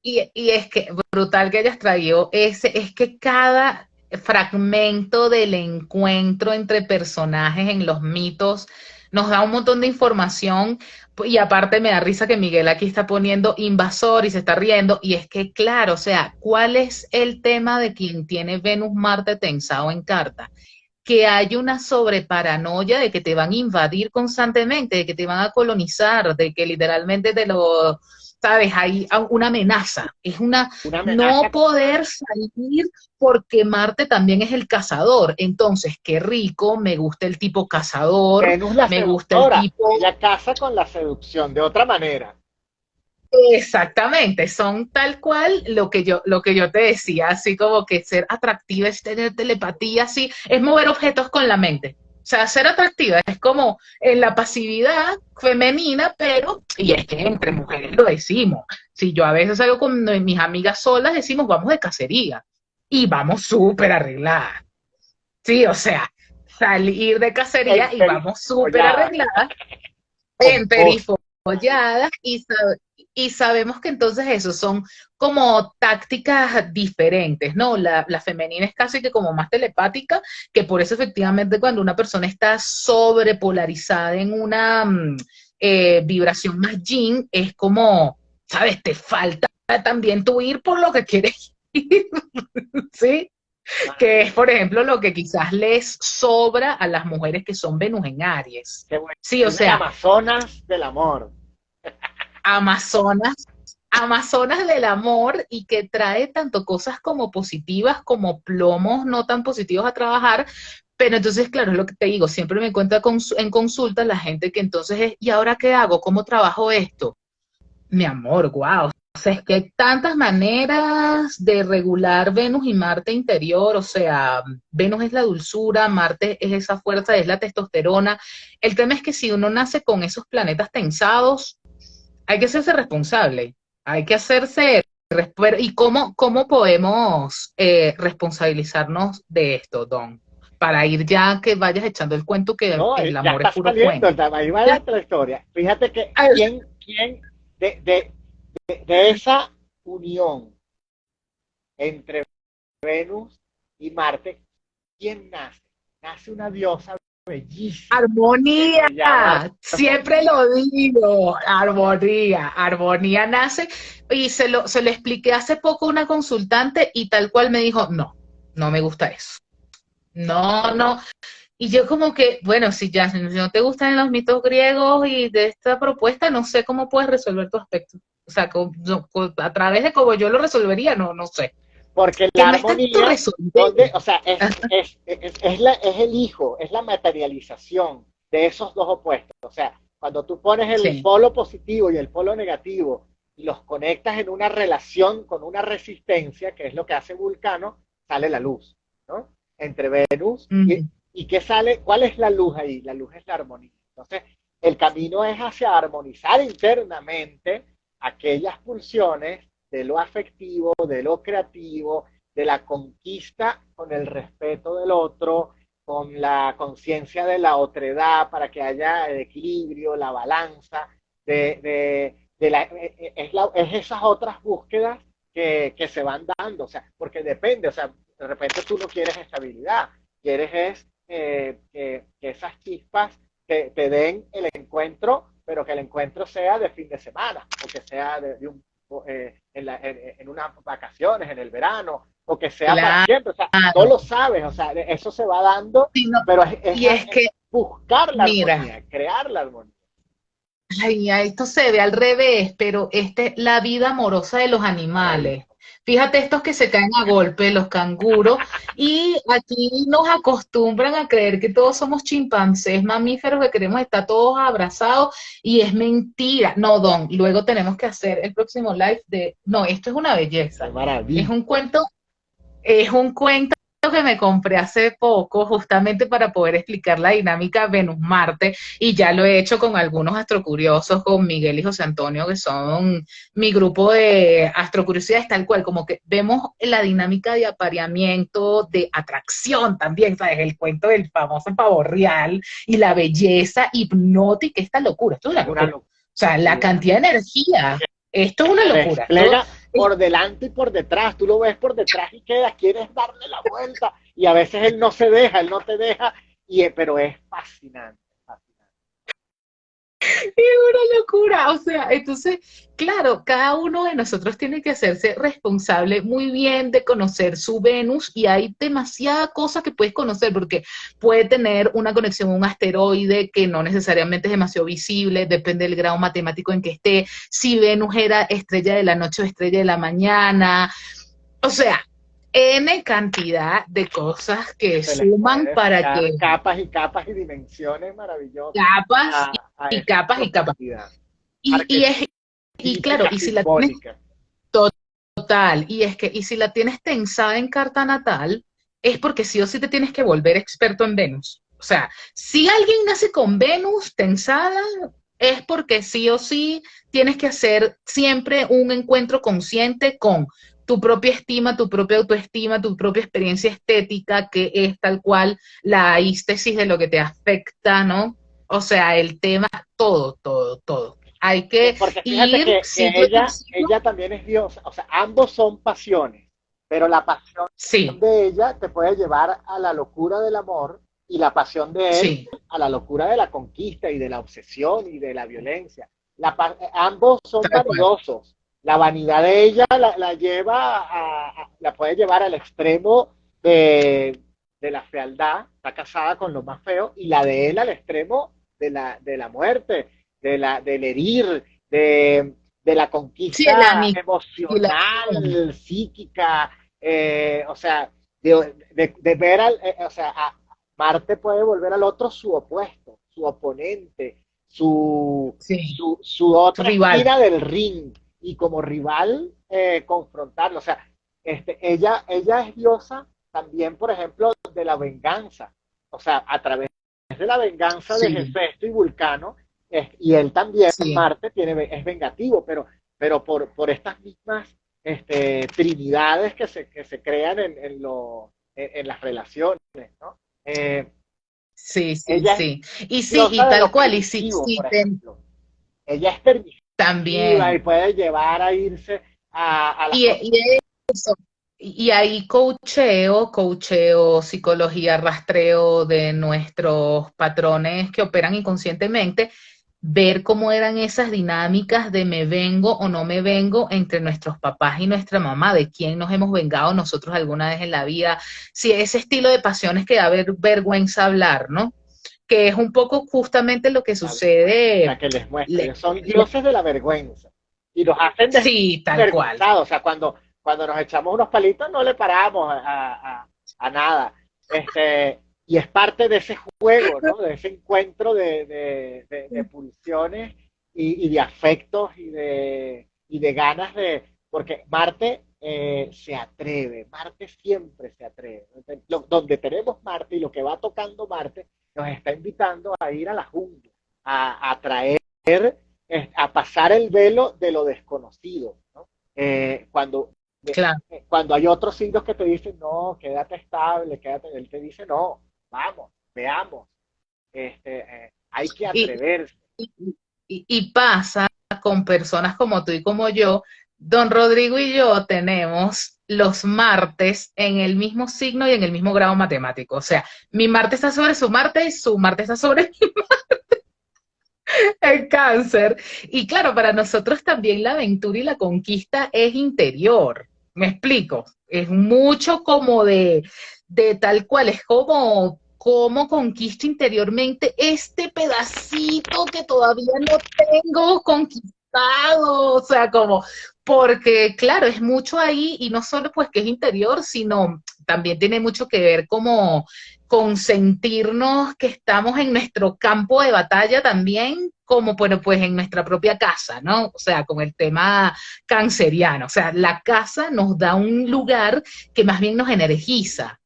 Y es que brutal que hayas traído ese, es que cada fragmento del encuentro entre personajes en los mitos nos da un montón de información y aparte me da risa que Miguel aquí está poniendo invasor y se está riendo y es que claro, o sea, ¿cuál es el tema de quien tiene Venus Marte tensado en carta? Que hay una sobreparanoia de que te van a invadir constantemente, de que te van a colonizar, de que literalmente te lo, sabes, hay una amenaza, es una Una no amenaza. poder salir porque Marte también es el cazador, entonces qué rico, me gusta el tipo cazador, Venus la me gusta el seductora. tipo. Ella casa con la seducción de otra manera. Exactamente, son tal cual lo que yo te decía, así como que ser atractiva es tener telepatía, así, es mover objetos con la mente. O sea, ser atractiva es como en la pasividad femenina, pero, y es que entre mujeres lo decimos. Si yo a veces salgo con mis amigas solas, decimos vamos de cacería y vamos súper arregladas. Sí, o sea, salir de cacería y vamos súper Emperifollada, arregladas pomposa. emperifolladas y sabemos que entonces eso son como tácticas diferentes, ¿no? La femenina es casi que como más telepática, que por eso efectivamente cuando una persona está sobrepolarizada en una vibración más yin, es como, ¿sabes? Te falta también tu ir por lo que quieres ir, ¿sí? Que es, por ejemplo, lo que quizás les sobra a las mujeres que son Venus en Aries. Se Sí, o vuelven sea, amazonas del amor. Amazonas, Amazonas del amor y que trae tanto cosas como positivas como plomos no tan positivos a trabajar, pero entonces, claro, es lo que te digo, siempre me encuentro en consulta la gente que entonces es, ¿y ahora qué hago? ¿Cómo trabajo esto? Mi amor, wow. O sea, es que hay tantas maneras de regular Venus y Marte interior, o sea, Venus es la dulzura, Marte es esa fuerza, es la testosterona. El tema es que si uno nace con esos planetas tensados, hay que hacerse responsable, hay que hacerse. ¿Y cómo podemos responsabilizarnos de esto, Don? Para ir ya que vayas echando el cuento que No, el ya amor es está puro saliendo, cuento. ahí va Ya. la historia. Fíjate que Ay, quién de esa unión entre Venus y Marte, ¿quién nace? Nace una diosa bellísima que armonía, se llama siempre Armonía. lo digo, armonía, armonía nace y se lo expliqué hace poco a una consultante y tal cual me dijo, no, no me gusta eso. No, no, y yo como que, bueno, si no te gustan los mitos griegos y de esta propuesta, no sé cómo puedes resolver tu aspecto. O sea, a través de cómo yo lo resolvería, no, no sé. Porque Que la no es tanto armonía, resolver. donde, o sea, es el hijo, es la materialización de esos dos opuestos. O sea, cuando tú pones el Sí. polo positivo y el polo negativo y los conectas en una relación con una resistencia, que es lo que hace Vulcano, sale la luz, ¿no? Entre Venus Ujú. y ¿qué sale? ¿Cuál es la luz ahí? La luz es la armonía. Entonces, el camino es hacia armonizar internamente aquellas pulsiones de lo afectivo, de lo creativo, de la conquista con el respeto del otro, con la conciencia de la otredad para que haya el equilibrio, la balanza, es esas otras búsquedas que se van dando, o sea, porque depende, o sea, de repente tú no quieres estabilidad, quieres es que esas chispas te den el encuentro, pero que el encuentro sea de fin de semana, o que sea de un en unas vacaciones, en el verano, o que sea para Claro. siempre. O sea, no lo sabes, o sea, eso se va dando, Sí, no, pero y es que, buscar la mira, armonía, crear la armonía. Ay, esto se ve al revés, pero la vida amorosa de los animales. Maravilloso. Fíjate estos que se caen a golpe, los canguros, y aquí nos acostumbran a creer que todos somos chimpancés, mamíferos, que queremos estar todos abrazados, y es mentira. No, Don, luego tenemos que hacer el próximo live de... No, esto es una Qué belleza. Es maravilla. un cuento es un cuento que me compré hace poco justamente para poder explicar la dinámica Venus-Marte y ya lo he hecho con algunos astrocuriosos, con Miguel y José Antonio, que son mi grupo de astrocuriosidades tal cual, como que vemos la dinámica de apareamiento, de atracción también, ¿sabes? El cuento del famoso pavo real y la belleza hipnótica, esta locura, esto es una Es una locura. O locura. sea, la Sí, cantidad de energía, esto es una se locura. Esto despliega por delante y por detrás. Tú lo ves por detrás y quedas, quieres darle la vuelta. Y a veces él no se deja, él no te deja. Pero es fascinante, fascinante. Es una locura, o sea, entonces, claro, cada uno de nosotros tiene que hacerse responsable muy bien de conocer su Venus y hay demasiada cosa que puedes conocer porque puede tener una conexión a un asteroide que no necesariamente es demasiado visible, depende del grado matemático en que esté, si Venus era estrella de la noche o estrella de la mañana, o sea, N cantidad de cosas que Se les suman puede para sacar que capas y capas y dimensiones maravillosas capas a y esa capas y capas. profundidad. Y es y claro, Arquetípica, y si la tienes simbólica. total, y si la tienes tensada en carta natal, es porque sí o sí te tienes que volver experto en Venus. O sea, si alguien nace con Venus tensada, es porque sí o sí tienes que hacer siempre un encuentro consciente con tu propia estima, tu propia autoestima, tu propia experiencia estética, que es tal cual la ístesis de lo que te afecta, ¿no? O sea, el tema, todo, todo, todo. Hay que Porque fíjate ir que ciclo tras ciclo. ella también es diosa, o sea, ambos son pasiones, pero la pasión Sí, de ella te puede llevar a la locura del amor y la pasión de él sí, a la locura de la conquista y de la obsesión y de la violencia. Ambos son tal cual. vanidosos. La vanidad de ella la lleva la puede llevar al extremo de la fealdad, está casada con lo más feo, y la de él al extremo de la muerte, del herir, de la Sí, el conquista aniquilación. emocional, psíquica, o sea, de ver o sea, Marte puede volver al otro su opuesto, su oponente, Sí, su otra rival. esquina del ring, y como rival confrontarlo. O sea, ella es diosa también, por ejemplo, de la venganza. O sea, a través de la venganza de Sí, Hefesto y Vulcano, y él también, sí. Marte, es vengativo, pero por estas mismas trinidades que se crean en las relaciones, ¿no? Sí, sí, Ella es sí. Y sí, y diosa de tal lo cual, y sí, permisivo, sí, por ejemplo. Ella es permisiva y también. puede llevar a irse a las cosas. Y eso. Y ahí coacheo, psicología, rastreo de nuestros patrones que operan inconscientemente, ver cómo eran esas dinámicas de me vengo o no me vengo entre nuestros papás y nuestra mamá, de quién nos hemos vengado nosotros alguna vez en la vida, si ese estilo de pasiones que da vergüenza hablar, ¿no? Que es un poco justamente lo que Tal cual. O sea, sucede. que les muestra. le- Ellos son le- dioses de la vergüenza. Y nos hacen sí, tal cual. desvergonzados. O sea, cuando nos echamos unos palitos no le paramos a nada. Y es parte de ese juego, ¿no? De ese encuentro de pulsiones y de afectos y de ganas de... Porque Marte se atreve, Marte siempre se atreve. Donde tenemos Marte y lo que va tocando Marte nos está invitando a ir a la jungla, a traer, a pasar el velo de lo desconocido, ¿no? Claro. Cuando hay otros signos que te dicen, no, quédate estable, él te dice, no, vamos, veamos, hay que Y, atreverse. y pasa con personas como tú y como yo. Don Rodrigo y yo tenemos los martes en el mismo signo y en el mismo grado matemático. O sea, mi Marte está sobre su Marte y su Marte está sobre el Cáncer. Y claro, para nosotros también la aventura y la conquista es interior. ¿Me explico? Es mucho como de tal cual, es como cómo conquisto interiormente este pedacito que todavía no tengo conquistado, o sea, como, porque claro, es mucho ahí y no solo pues que es interior, sino también tiene mucho que ver como con sentirnos que estamos en nuestro campo de batalla también, como bueno, pues en nuestra propia casa, ¿no? O sea, con el tema canceriano, o sea, la casa nos da un lugar que más bien nos energiza.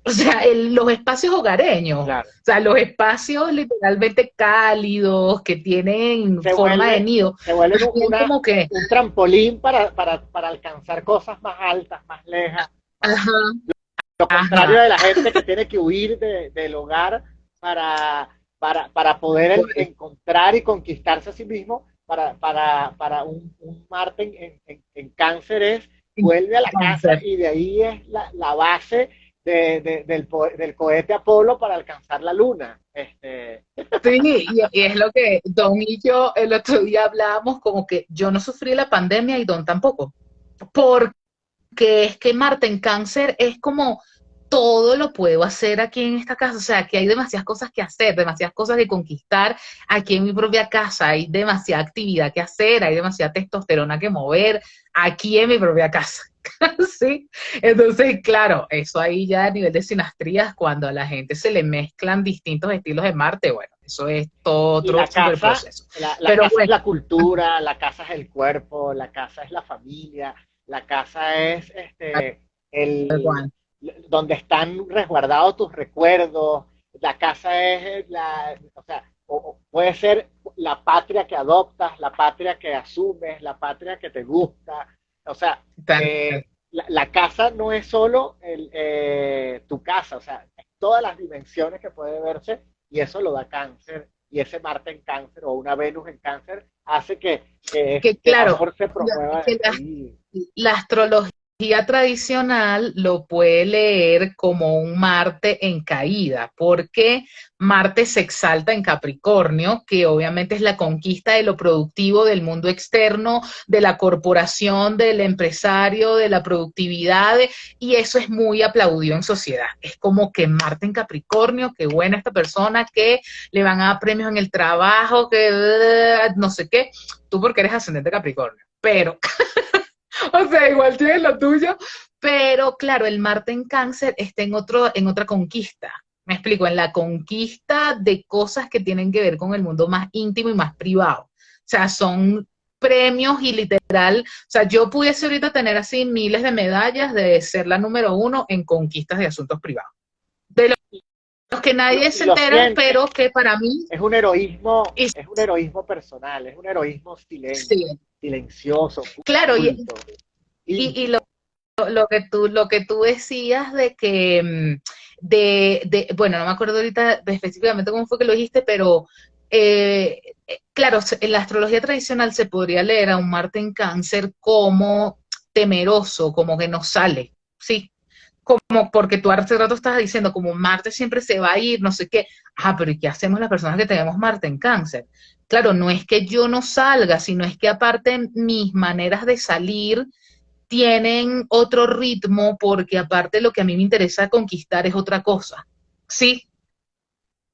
O sea, los espacios hogareños, Claro. o sea, los espacios literalmente cálidos que tienen Se forma de vuelve, nido, se vuelven más bien como que, un trampolín para alcanzar cosas más altas, más lejas, más, ajá, lo contrario ajá, de la gente que tiene que huir del hogar para poder encontrar y conquistarse a sí mismo, para un Marte en cáncer es, vuelve a la casa cáncer. y de ahí es la base del cohete Apolo para alcanzar la luna. Sí, y es lo que Don y yo el otro día hablábamos, como que yo no sufrí la pandemia y Don tampoco, porque es que Marte en cáncer es como todo lo puedo hacer aquí en esta casa, o sea, que hay demasiadas cosas que hacer, demasiadas cosas que conquistar aquí en mi propia casa, hay demasiada actividad que hacer, hay demasiada testosterona que mover aquí en mi propia casa. ¿Sí? Entonces, claro, eso ahí ya a nivel de sinastrías, cuando a la gente se le mezclan distintos estilos de Marte, bueno, eso es todo Y otro la super casa, proceso. la Pero casa es bueno, la cultura, la casa es el cuerpo, la casa es la familia, la casa es el, donde están resguardados tus recuerdos, la casa es o sea, puede ser la patria que adoptas, la patria que asumes, la patria que te gusta, o sea, la casa no es solo tu casa, o sea, es todas las dimensiones que puede verse y eso lo da cáncer y ese Marte en cáncer o una Venus en cáncer hace que que el claro, amor se promueva que desde ahí. la astrología tradicional lo puede leer como un Marte en caída, porque Marte se exalta en Capricornio, que obviamente es la conquista de lo productivo del mundo externo, de la corporación, del empresario, de la productividad, y eso es muy aplaudido en sociedad. Es como que Marte en Capricornio, qué buena esta persona, que le van a dar premios en el trabajo, que no sé qué, tú porque eres ascendente Capricornio, pero o sea, igual tienes lo tuyo, pero claro, el Marte en Cáncer está en otra conquista. Me explico, en la conquista de cosas que tienen que ver con el mundo más íntimo y más privado. O sea, son premios y literal, o sea, yo pudiese ahorita tener así miles de medallas de ser la número uno en conquistas de asuntos privados. De los que nadie Y se lo entera, sientes, pero que para mí es un heroísmo personal, es un heroísmo sí. silencioso, Claro, oculto, y íntimo. lo que tú decías de que, bueno, no me acuerdo ahorita específicamente cómo fue que lo dijiste, pero claro, en la astrología tradicional se podría leer a un Marte en Cáncer como temeroso, como que no sale, ¿sí? Como porque tú hace rato estabas diciendo, como Marte siempre se va a ir, no sé qué. Ah, pero ¿y qué hacemos las personas que tenemos Marte en Cáncer? Claro, no es que yo no salga, sino es que aparte mis maneras de salir tienen otro ritmo porque aparte lo que a mí me interesa conquistar es otra cosa. Sí,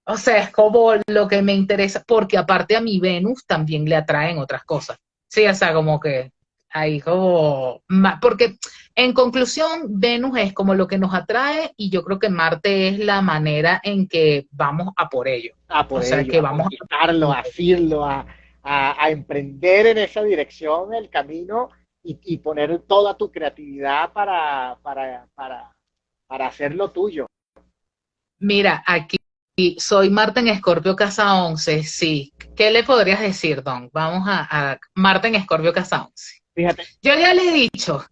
o sea, es como lo que me interesa, porque aparte a mi Venus también le atraen otras cosas. Sí, o sea, como que ahí como, porque en conclusión, Venus es como lo que nos atrae y yo creo que Marte es la manera en que vamos a por ello. A O por sea, ello, que a vamos conquistarlo, a asirlo, a emprender en esa dirección el camino y poner toda tu creatividad para hacer lo tuyo. Mira, aquí soy Marta en Escorpio Casa 11, sí. ¿Qué le podrías decir, Don? Vamos a Marta en Escorpio Casa 11. Fíjate, Yo ya le he dicho,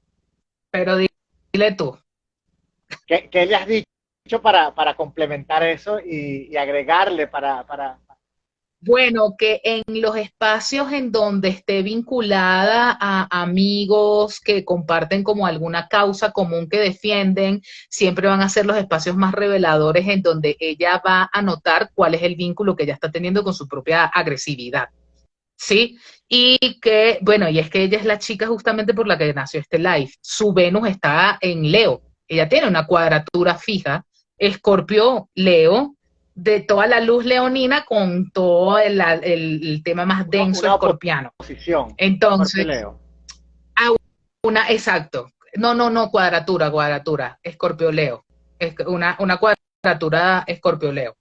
pero dile tú. ¿qué le has dicho para complementar eso y agregarle Bueno, que en los espacios en donde esté vinculada a amigos que comparten como alguna causa común que defienden, siempre van a ser los espacios más reveladores en donde ella va a notar cuál es el vínculo que ella está teniendo con su propia agresividad. ¿Sí? Y que, bueno, y es que ella es la chica justamente por la que nació este live. Su Venus está en Leo. Ella tiene una cuadratura fija Escorpio, Leo, de toda la luz leonina con todo el tema más denso una escorpiano. oposición. Entonces, Leo. exacto. No, cuadratura, Escorpio Leo. Es una cuadratura Escorpio Leo.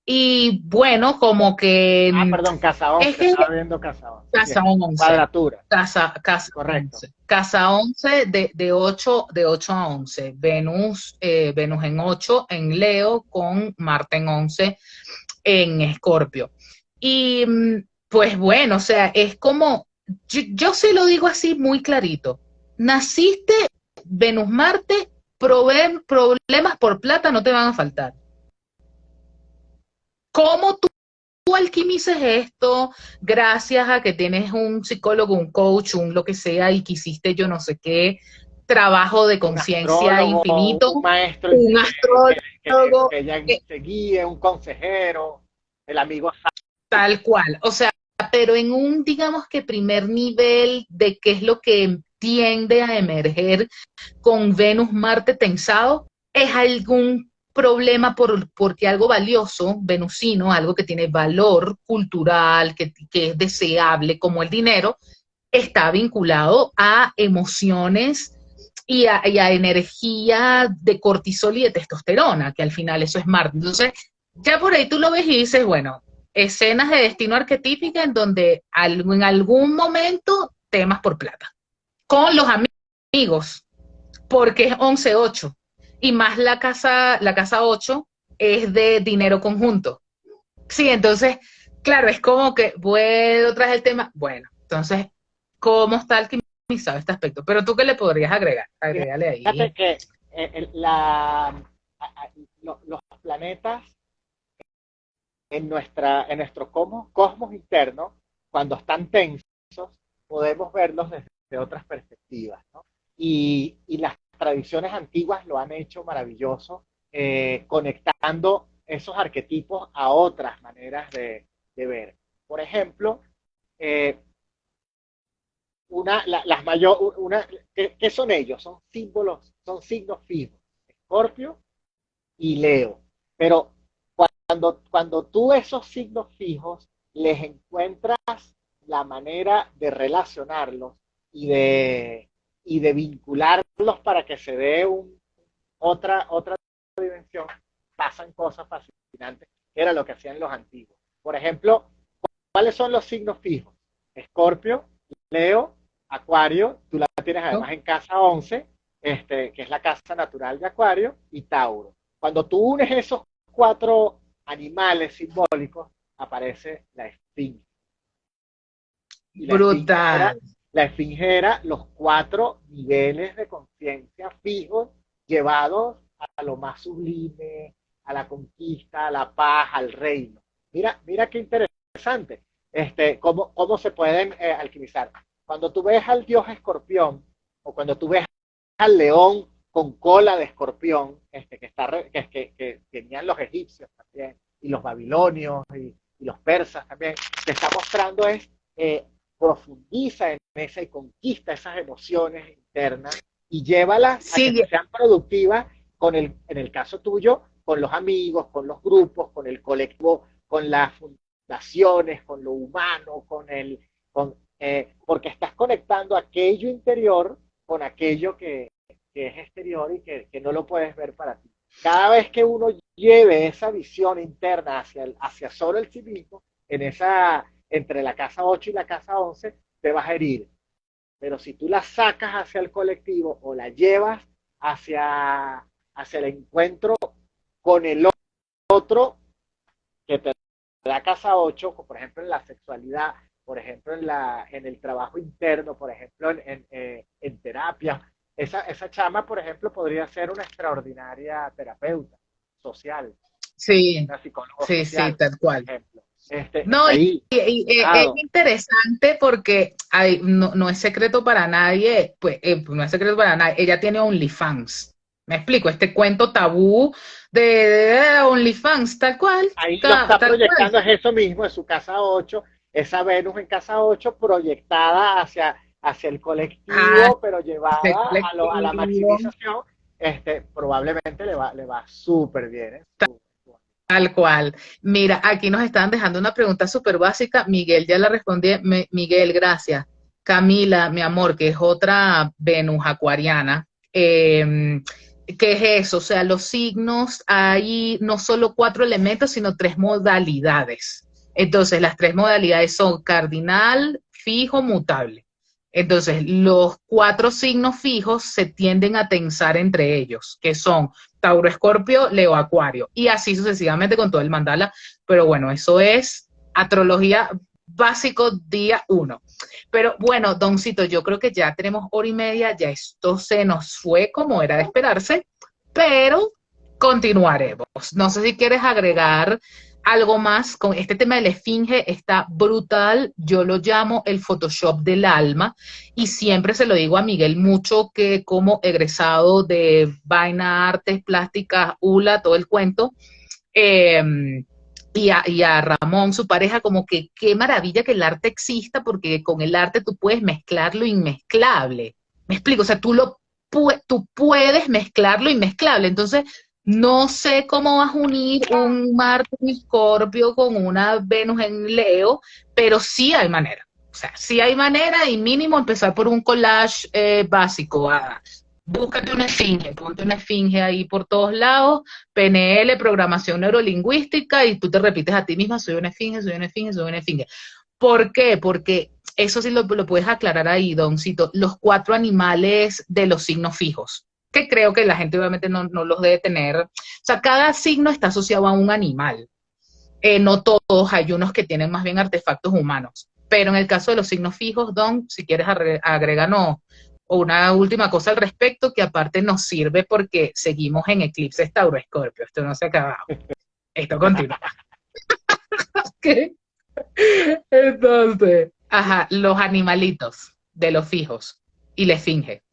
Y bueno, como que... Perdón, casa 11, es que estaba viendo casa 11. casa 11. Cuadratura. Casa Correcto. 11. Casa 11 de 8 a 11. Venus en 8 en Leo con Marte en 11 en Escorpio. Y pues bueno, o sea, es como, yo se lo digo así muy clarito. Naciste Venus-Marte, problemas por plata no te van a faltar. ¿Cómo tú alquimices esto gracias a que tienes un psicólogo, un coach, un lo que sea y que hiciste yo no sé qué trabajo de conciencia infinito, un maestro, un astrólogo, que ella te guíe, un consejero, el amigo tal cual, o sea, pero en un, digamos que primer nivel de qué es lo que tiende a emerger con Venus-Marte tensado, es algún problema porque algo valioso, venusino, algo que tiene valor cultural, que es deseable como el dinero, está vinculado a emociones y a energía de cortisol y de testosterona, que al final eso es Marte. Entonces, ya por ahí tú lo ves y dices, bueno, escenas de destino arquetípica en donde en algún momento temas por plata. Con los amigos, porque es 11-8 y más la casa 8 es de dinero conjunto. Sí, entonces, claro, es como que vuelvo tras el tema. Bueno, entonces, ¿cómo está alquimizado este aspecto? Pero tú, ¿qué le podrías agregar? Agrégale ahí. Fíjate que los planetas en nuestro cosmos interno, cuando están tensos, podemos verlos desde otras perspectivas, ¿no? Y las tradiciones antiguas lo han hecho maravilloso, conectando esos arquetipos a otras maneras de ver. Por ejemplo, ¿qué son ellos? Son símbolos, son signos fijos, Escorpio y Leo. Pero cuando tú esos signos fijos les encuentras la manera de relacionarlos y de vincularlos para que se dé otra dimensión, pasan cosas fascinantes, que era lo que hacían los antiguos. Por ejemplo, ¿cuáles son los signos fijos? Escorpio, Leo, Acuario, tú la tienes además en casa 11, que es la casa natural de Acuario, y Tauro. Cuando tú unes esos 4 animales simbólicos, aparece la esfinge. Y Brutal. La esfinge era los 4 niveles de conciencia fijos llevados a lo más sublime, a la conquista, a la paz, al reino. Mira qué interesante. Cómo se pueden alquimizar. Cuando tú ves al dios escorpión, o cuando tú ves al león con cola de escorpión, que tenían los egipcios también, y los babilonios, y los persas también, te está mostrando profundiza en esa y conquista esas emociones internas y llévalas a que sean productivas en el caso tuyo, con los amigos, con los grupos, con el colectivo, con las fundaciones, con lo humano, porque estás conectando aquello interior con aquello que es exterior y que no lo puedes ver para ti. Cada vez que uno lleve esa visión interna hacia solo el sí mismo, entre la casa 8 y la casa 11, te vas a herir. Pero si tú la sacas hacia el colectivo o la llevas hacia el encuentro con el otro, que te da casa 8, por ejemplo en la sexualidad, por ejemplo en el trabajo interno, por ejemplo en terapia, esa chama, por ejemplo, podría ser una extraordinaria terapeuta social, Sí, una psicóloga sí, social, tal cual. por ejemplo. No, Ahí, es interesante porque no es secreto para nadie, pues no es secreto para nadie, ella tiene OnlyFans. Me explico, este cuento tabú de OnlyFans, tal cual. ahí lo está Tal cual. proyectando, es eso mismo, es su casa 8, esa Venus en casa 8 proyectada hacia el Ah, colectivo, pero este llevada a la colectivo. maximización. probablemente le va súper bien en Tal cual. Mira, aquí nos están dejando una pregunta súper básica. Miguel ya la respondí. Miguel, gracias. Camila, mi amor, que es otra Venus acuariana. ¿Qué es eso? O sea, los signos, hay no solo 4 elementos, sino 3 modalidades. Entonces, las 3 modalidades son cardinal, fijo, mutable. Entonces, los 4 signos fijos se tienden a tensar entre ellos, que son Tauro, Escorpio, Leo, Acuario, y así sucesivamente con todo el mandala, pero bueno, eso es astrología básico día 1. Pero bueno, Doncito, yo creo que ya tenemos 1 hora y media, ya esto se nos fue como era de esperarse, pero continuaremos. No sé si quieres agregar algo más con este tema de la esfinge, está brutal, yo lo llamo el Photoshop del alma, y siempre se lo digo a Miguel mucho que como egresado de Vaina Artes Plásticas, ULA, todo el cuento, eh, y a Ramón, su pareja, como que qué maravilla que el arte exista, porque con el arte tú puedes mezclar lo inmezclable. Me explico, o sea, tú puedes mezclar lo inmezclable. Entonces, no sé cómo vas a unir un Marte en Escorpio con una Venus en Leo, pero sí hay manera. O sea, sí hay manera y mínimo empezar por un collage básico. Búscate una esfinge, ponte una esfinge ahí por todos lados, PNL, programación neurolingüística, y tú te repites a ti misma, soy una esfinge, soy una esfinge, soy una esfinge. ¿Por qué? Porque eso sí lo puedes aclarar ahí, Doncito, los 4 animales de los signos fijos, que creo que la gente obviamente no los debe tener. O sea, cada signo está asociado a un animal. No todos, hay unos que tienen más bien artefactos humanos. Pero en el caso de los signos fijos, Don, si quieres agréganos una última cosa al respecto, que aparte nos sirve porque seguimos en eclipses Tauro Escorpio. Esto no se ha acabado. Esto continúa. ¿Qué? Entonces, ajá, los animalitos de los fijos y la esfinge.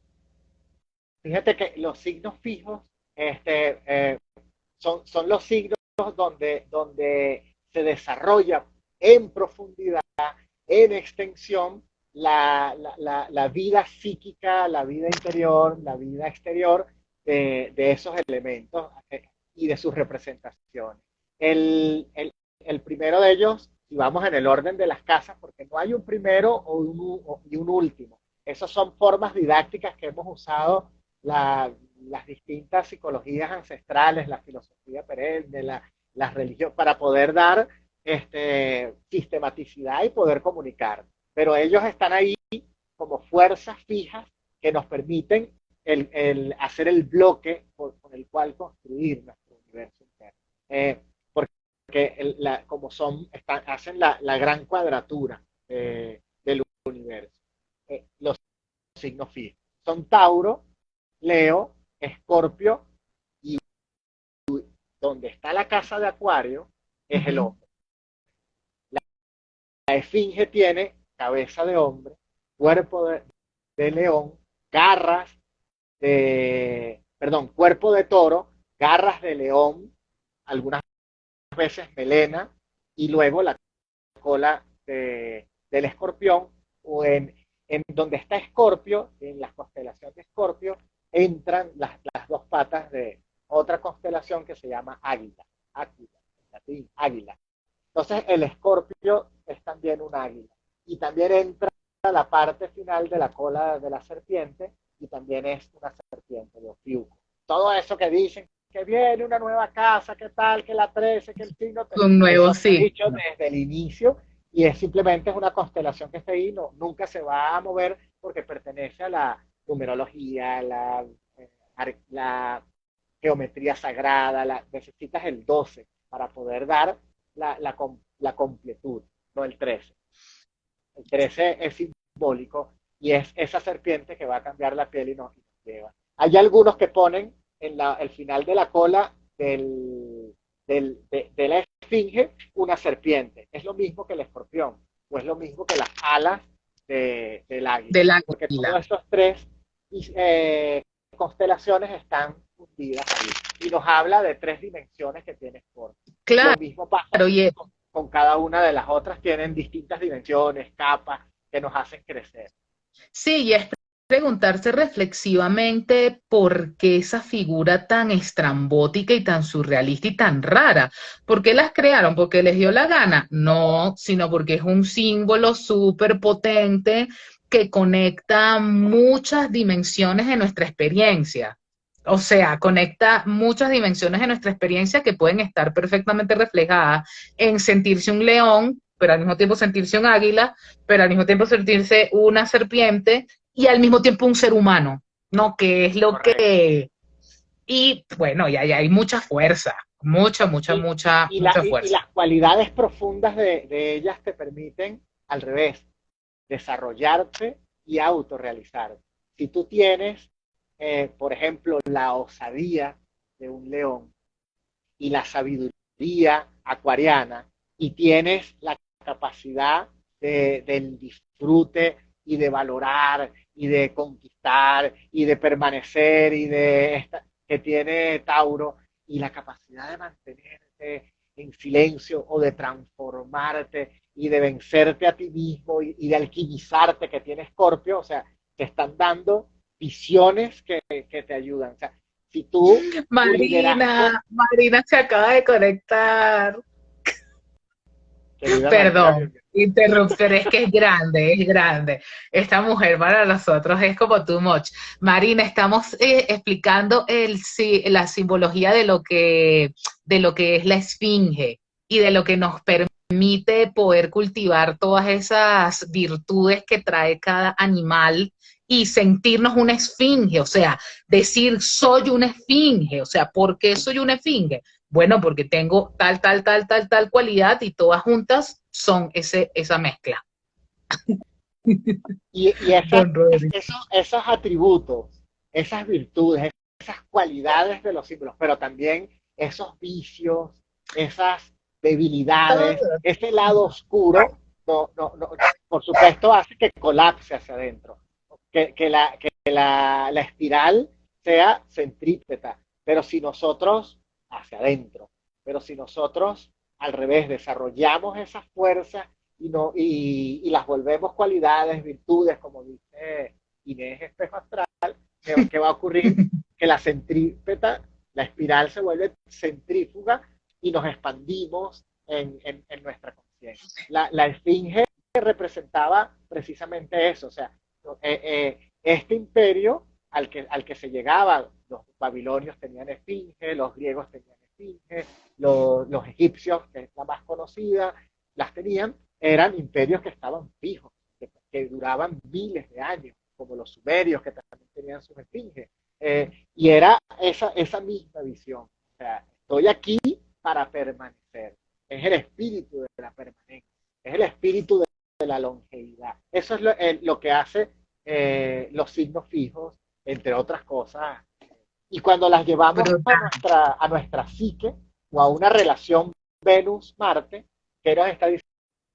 Fíjate que los signos fijos son los signos donde se desarrolla en profundidad, en extensión, la vida psíquica, la vida interior, la vida exterior de esos elementos y de sus representaciones. El primero de ellos, si vamos en el orden de las casas, porque no hay un primero y un último. Esas son formas didácticas que hemos usado las distintas psicologías ancestrales, la filosofía perenne, las religiones, para poder dar sistematicidad y poder comunicar. Pero ellos están ahí como fuerzas fijas que nos permiten hacer el bloque con el cual construir nuestro universo interno. Porque como hacen la gran cuadratura del universo. Los signos fijos son Tauro, Leo, Escorpio, y donde está la casa de Acuario es el hombre. La esfinge tiene cabeza de hombre, cuerpo de león, garras cuerpo de toro, garras de león, algunas veces melena, y luego la cola del escorpión, o en donde está Escorpio, en la constelación de Escorpio, entran las dos patas de otra constelación que se llama Águila, Águila, en latín, Águila. Entonces el Escorpio es también un águila, y también entra la parte final de la cola de la serpiente, y también es una serpiente de Ofiuco. Todo eso que dicen que viene una nueva casa, que tal, que la 13, que el signo, Un nuevo eso se ha sí. dicho desde el inicio, y es simplemente una constelación que está ahí, nunca se va a mover porque pertenece a la numerología, la geometría sagrada, necesitas el 12 para poder dar la completud, no el 13. El 13 es simbólico y es esa serpiente que va a cambiar la piel y nos lleva. Hay algunos que ponen en el final de la cola de la esfinge una serpiente. Es lo mismo que el escorpión, o es lo mismo que las alas del águila. Del Porque águila. todos estos tres constelaciones están fundidas ahí. Y nos habla de 3 dimensiones que tiene Scorpio. Lo Claro, mismo pasa y con cada una de las otras, tienen distintas dimensiones, capas que nos hacen crecer. sí, y es preguntarse reflexivamente por qué esa figura tan estrambótica y tan surrealista y tan rara. ¿Por qué las crearon? ¿Porque les dio la gana? No, sino porque es un símbolo súper potente que conecta muchas dimensiones de nuestra experiencia. O sea, conecta muchas dimensiones de nuestra experiencia que pueden estar perfectamente reflejadas en sentirse un león, pero al mismo tiempo sentirse un águila, pero al mismo tiempo sentirse una serpiente y al mismo tiempo un ser humano, ¿no? Que es lo Correcto. que... Y bueno, ya hay mucha fuerza, Y, mucha y fuerza. las cualidades profundas de ellas te permiten, al revés, desarrollarte y autorrealizarte. Si tú tienes, por ejemplo, la osadía de un león y la sabiduría acuariana, y tienes la capacidad del disfrute y de valorar y de conquistar y de permanecer y de esta, que tiene Tauro, y la capacidad de mantenerte en silencio o de transformarte y de vencerte a ti mismo y de alquimizarte que tiene Escorpio, o sea, te están dando visiones que te ayudan. O sea, si tú, tu liderazgo, Marina se acaba de conectar. querida Marina, Perdón, bienvenida. interrupción, es que es grande, es grande. Esta mujer para nosotros es como too much. Marina, estamos explicando la simbología de lo que es la esfinge y de lo que nos permite poder cultivar todas esas virtudes que trae cada animal y sentirnos una esfinge, o sea, decir soy una esfinge, o sea, ¿por qué soy una esfinge? Bueno, porque tengo tal cualidad y todas juntas son esa mezcla. Y Don Rodri. esos atributos, esas virtudes, esas cualidades de los símbolos, pero también esos vicios, esas debilidades, ese lado oscuro, por supuesto hace que colapse hacia adentro, que la espiral sea centrípeta, pero si nosotros, hacia adentro, pero si nosotros al revés desarrollamos esa fuerza y las volvemos cualidades, virtudes, como dice Inés Espejo Astral, ¿qué va a ocurrir? Que la centrípeta, la espiral se vuelve centrífuga y nos expandimos en nuestra conciencia. La esfinge representaba precisamente eso, o sea, este imperio al que se llegaba, los babilonios tenían esfinge, los griegos tenían esfinge, los egipcios, que es la más conocida, las tenían, eran imperios que estaban fijos, que duraban miles de años, como los sumerios, que también tenían sus esfinges. Y era esa misma visión. O sea, estoy aquí para permanecer. Es el espíritu de la permanencia, es el espíritu de la longevidad. Eso es lo que hace los signos fijos, entre otras cosas. Y cuando las llevamos Brutal. a nuestra psique o a una relación Venus-Marte, ¿qué nos está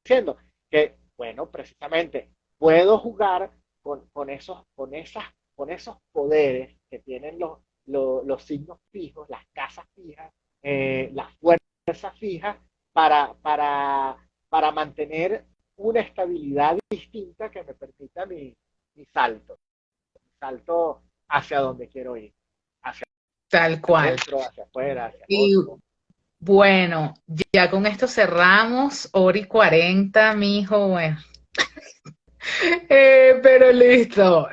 diciendo? Que, bueno, precisamente puedo jugar con esos poderes que tienen los signos fijos, las casas fijas, las fuerzas fijas, para mantener una estabilidad distinta que me permita mi salto hacia donde quiero ir, hacia Tal cual. adentro, hacia afuera, hacia Y otro. bueno, ya con esto cerramos, hora y 40, mijo, bueno. Pero listo,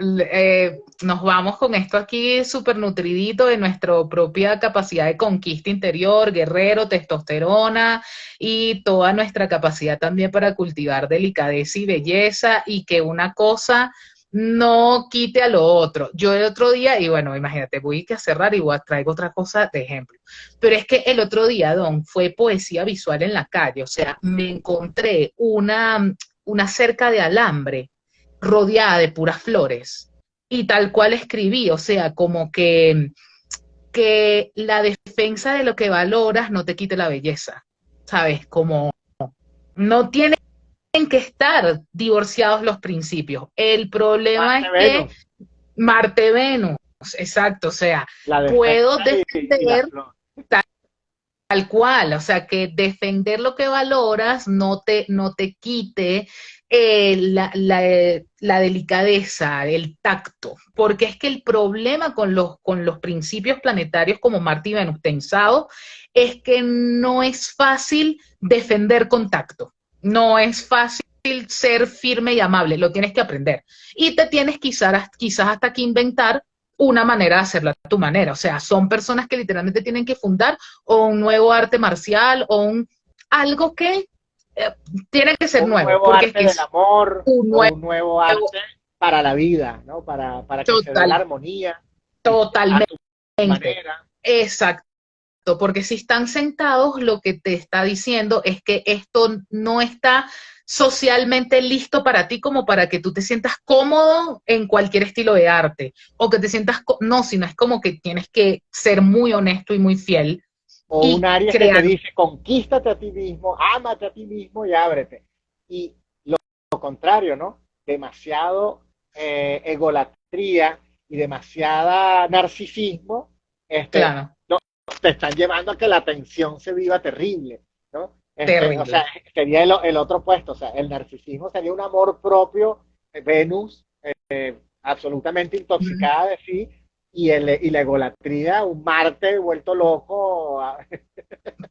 nos vamos con esto aquí súper nutridito de nuestra propia capacidad de conquista interior, guerrero, testosterona y toda nuestra capacidad también para cultivar delicadeza y belleza y que una cosa no quite a lo otro. Yo el otro día, y bueno, imagínate, voy a cerrar y traigo otra cosa de ejemplo, pero es que el otro día, Don, fue poesía visual en la calle, o sea, me encontré una cerca de alambre rodeada de puras flores. Y tal cual escribí, o sea, como que la defensa de lo que valoras no te quite la belleza, ¿sabes? Como no tienen que estar divorciados los principios. El problema es que Marte-Venus, Marte-Venus, exacto, o sea, la puedo defensa y la defender flor. Tal cual, o sea, que defender lo que valoras no te quite la delicadeza, el tacto, porque es que el problema con los principios planetarios como Marte y Venus tensados es que no es fácil defender con tacto, no es fácil ser firme y amable, lo tienes que aprender. Y te tienes quizás hasta que inventar una manera de hacerlo a tu manera. O sea, son personas que literalmente tienen que fundar o un nuevo arte marcial o algo que eh, tiene que ser Un nuevo, nuevo porque es arte que del es amor un o nuevo, un nuevo arte para la vida, ¿no? Para que se dé la total, armonía y a totalmente, tu manera. exacto, porque si están sentados, lo que te está diciendo es que esto no está socialmente listo para ti como para que tú te sientas cómodo en cualquier estilo de arte, o que te sientas, no, sino es como que tienes que ser muy honesto y muy fiel O un y área que te crear, dice, conquístate a ti mismo, ámate a ti mismo y ábrete. Y lo contrario, ¿no? Demasiado egolatría y demasiada narcisismo, claro, no, te están llevando a que la tensión se viva terrible, ¿no? O terrible. sea, sería el otro puesto, o sea, el narcisismo sería un amor propio, Venus, absolutamente Mm, intoxicada de sí, y la egolatría, un Marte vuelto loco,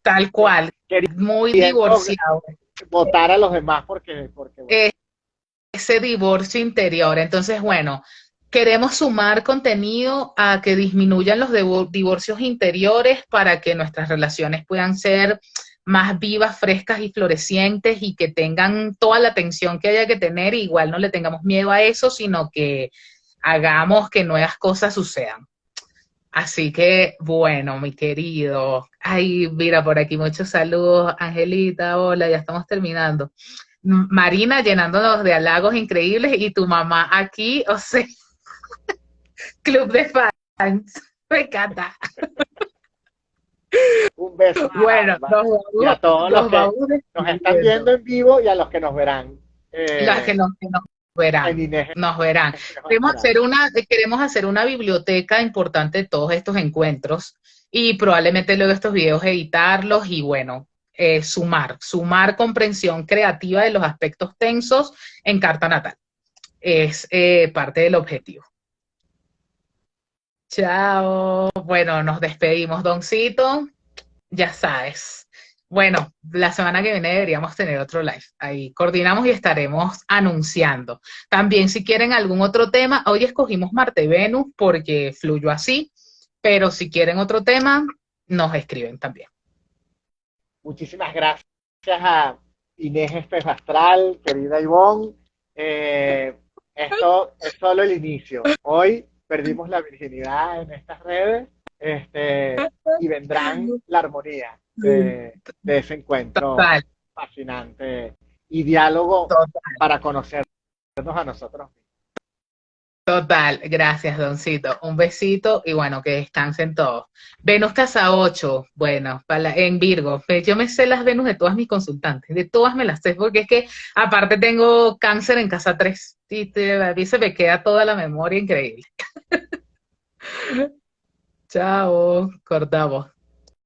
tal cual, muy queriendo divorciado. votar a los demás porque bueno. Ese divorcio interior. Entonces, bueno, queremos sumar contenido a que disminuyan los divorcios interiores para que nuestras relaciones puedan ser más vivas, frescas y florecientes y que tengan toda la atención que haya que tener. Igual no le tengamos miedo a eso, sino que hagamos que nuevas cosas sucedan. Así que, bueno, mi querido. Ay, mira, por aquí muchos saludos. Angelita, hola, ya estamos terminando. Marina llenándonos de halagos increíbles y tu mamá aquí, o sea, club de fans. Me encanta. Un beso a Bueno, ambas y a todos los nos que vamos nos están despidiendo. viendo en vivo y a los que nos verán Las que nos en verán, Inés nos verán. Espejo Astral. Queremos hacer una biblioteca importante de todos estos encuentros y probablemente luego estos videos editarlos y bueno, sumar comprensión creativa de los aspectos tensos en carta natal. Es parte del objetivo. Chao. Bueno, nos despedimos, Doncito. Ya sabes. Bueno, la semana que viene deberíamos tener otro live. Ahí coordinamos y estaremos anunciando. También si quieren algún otro tema, hoy escogimos Marte-Venus porque fluyó así, pero si quieren otro tema, nos escriben también. Muchísimas gracias a Inés Espejo Astral, querida Ivonne. Eh, Esto es solo el inicio. Hoy perdimos la virginidad en estas redes, y vendrán la armonía de ese encuentro Total, fascinante y diálogo total. para conocernos a nosotros. Total, gracias, Doncito. Un besito y bueno, que descansen todos. Venus Casa 8, bueno, en Virgo. Yo me sé las Venus de todas mis consultantes, de todas me las sé, porque es que aparte tengo cáncer en Casa 3 y a mí se me queda toda la memoria increíble. Chao, cortamos.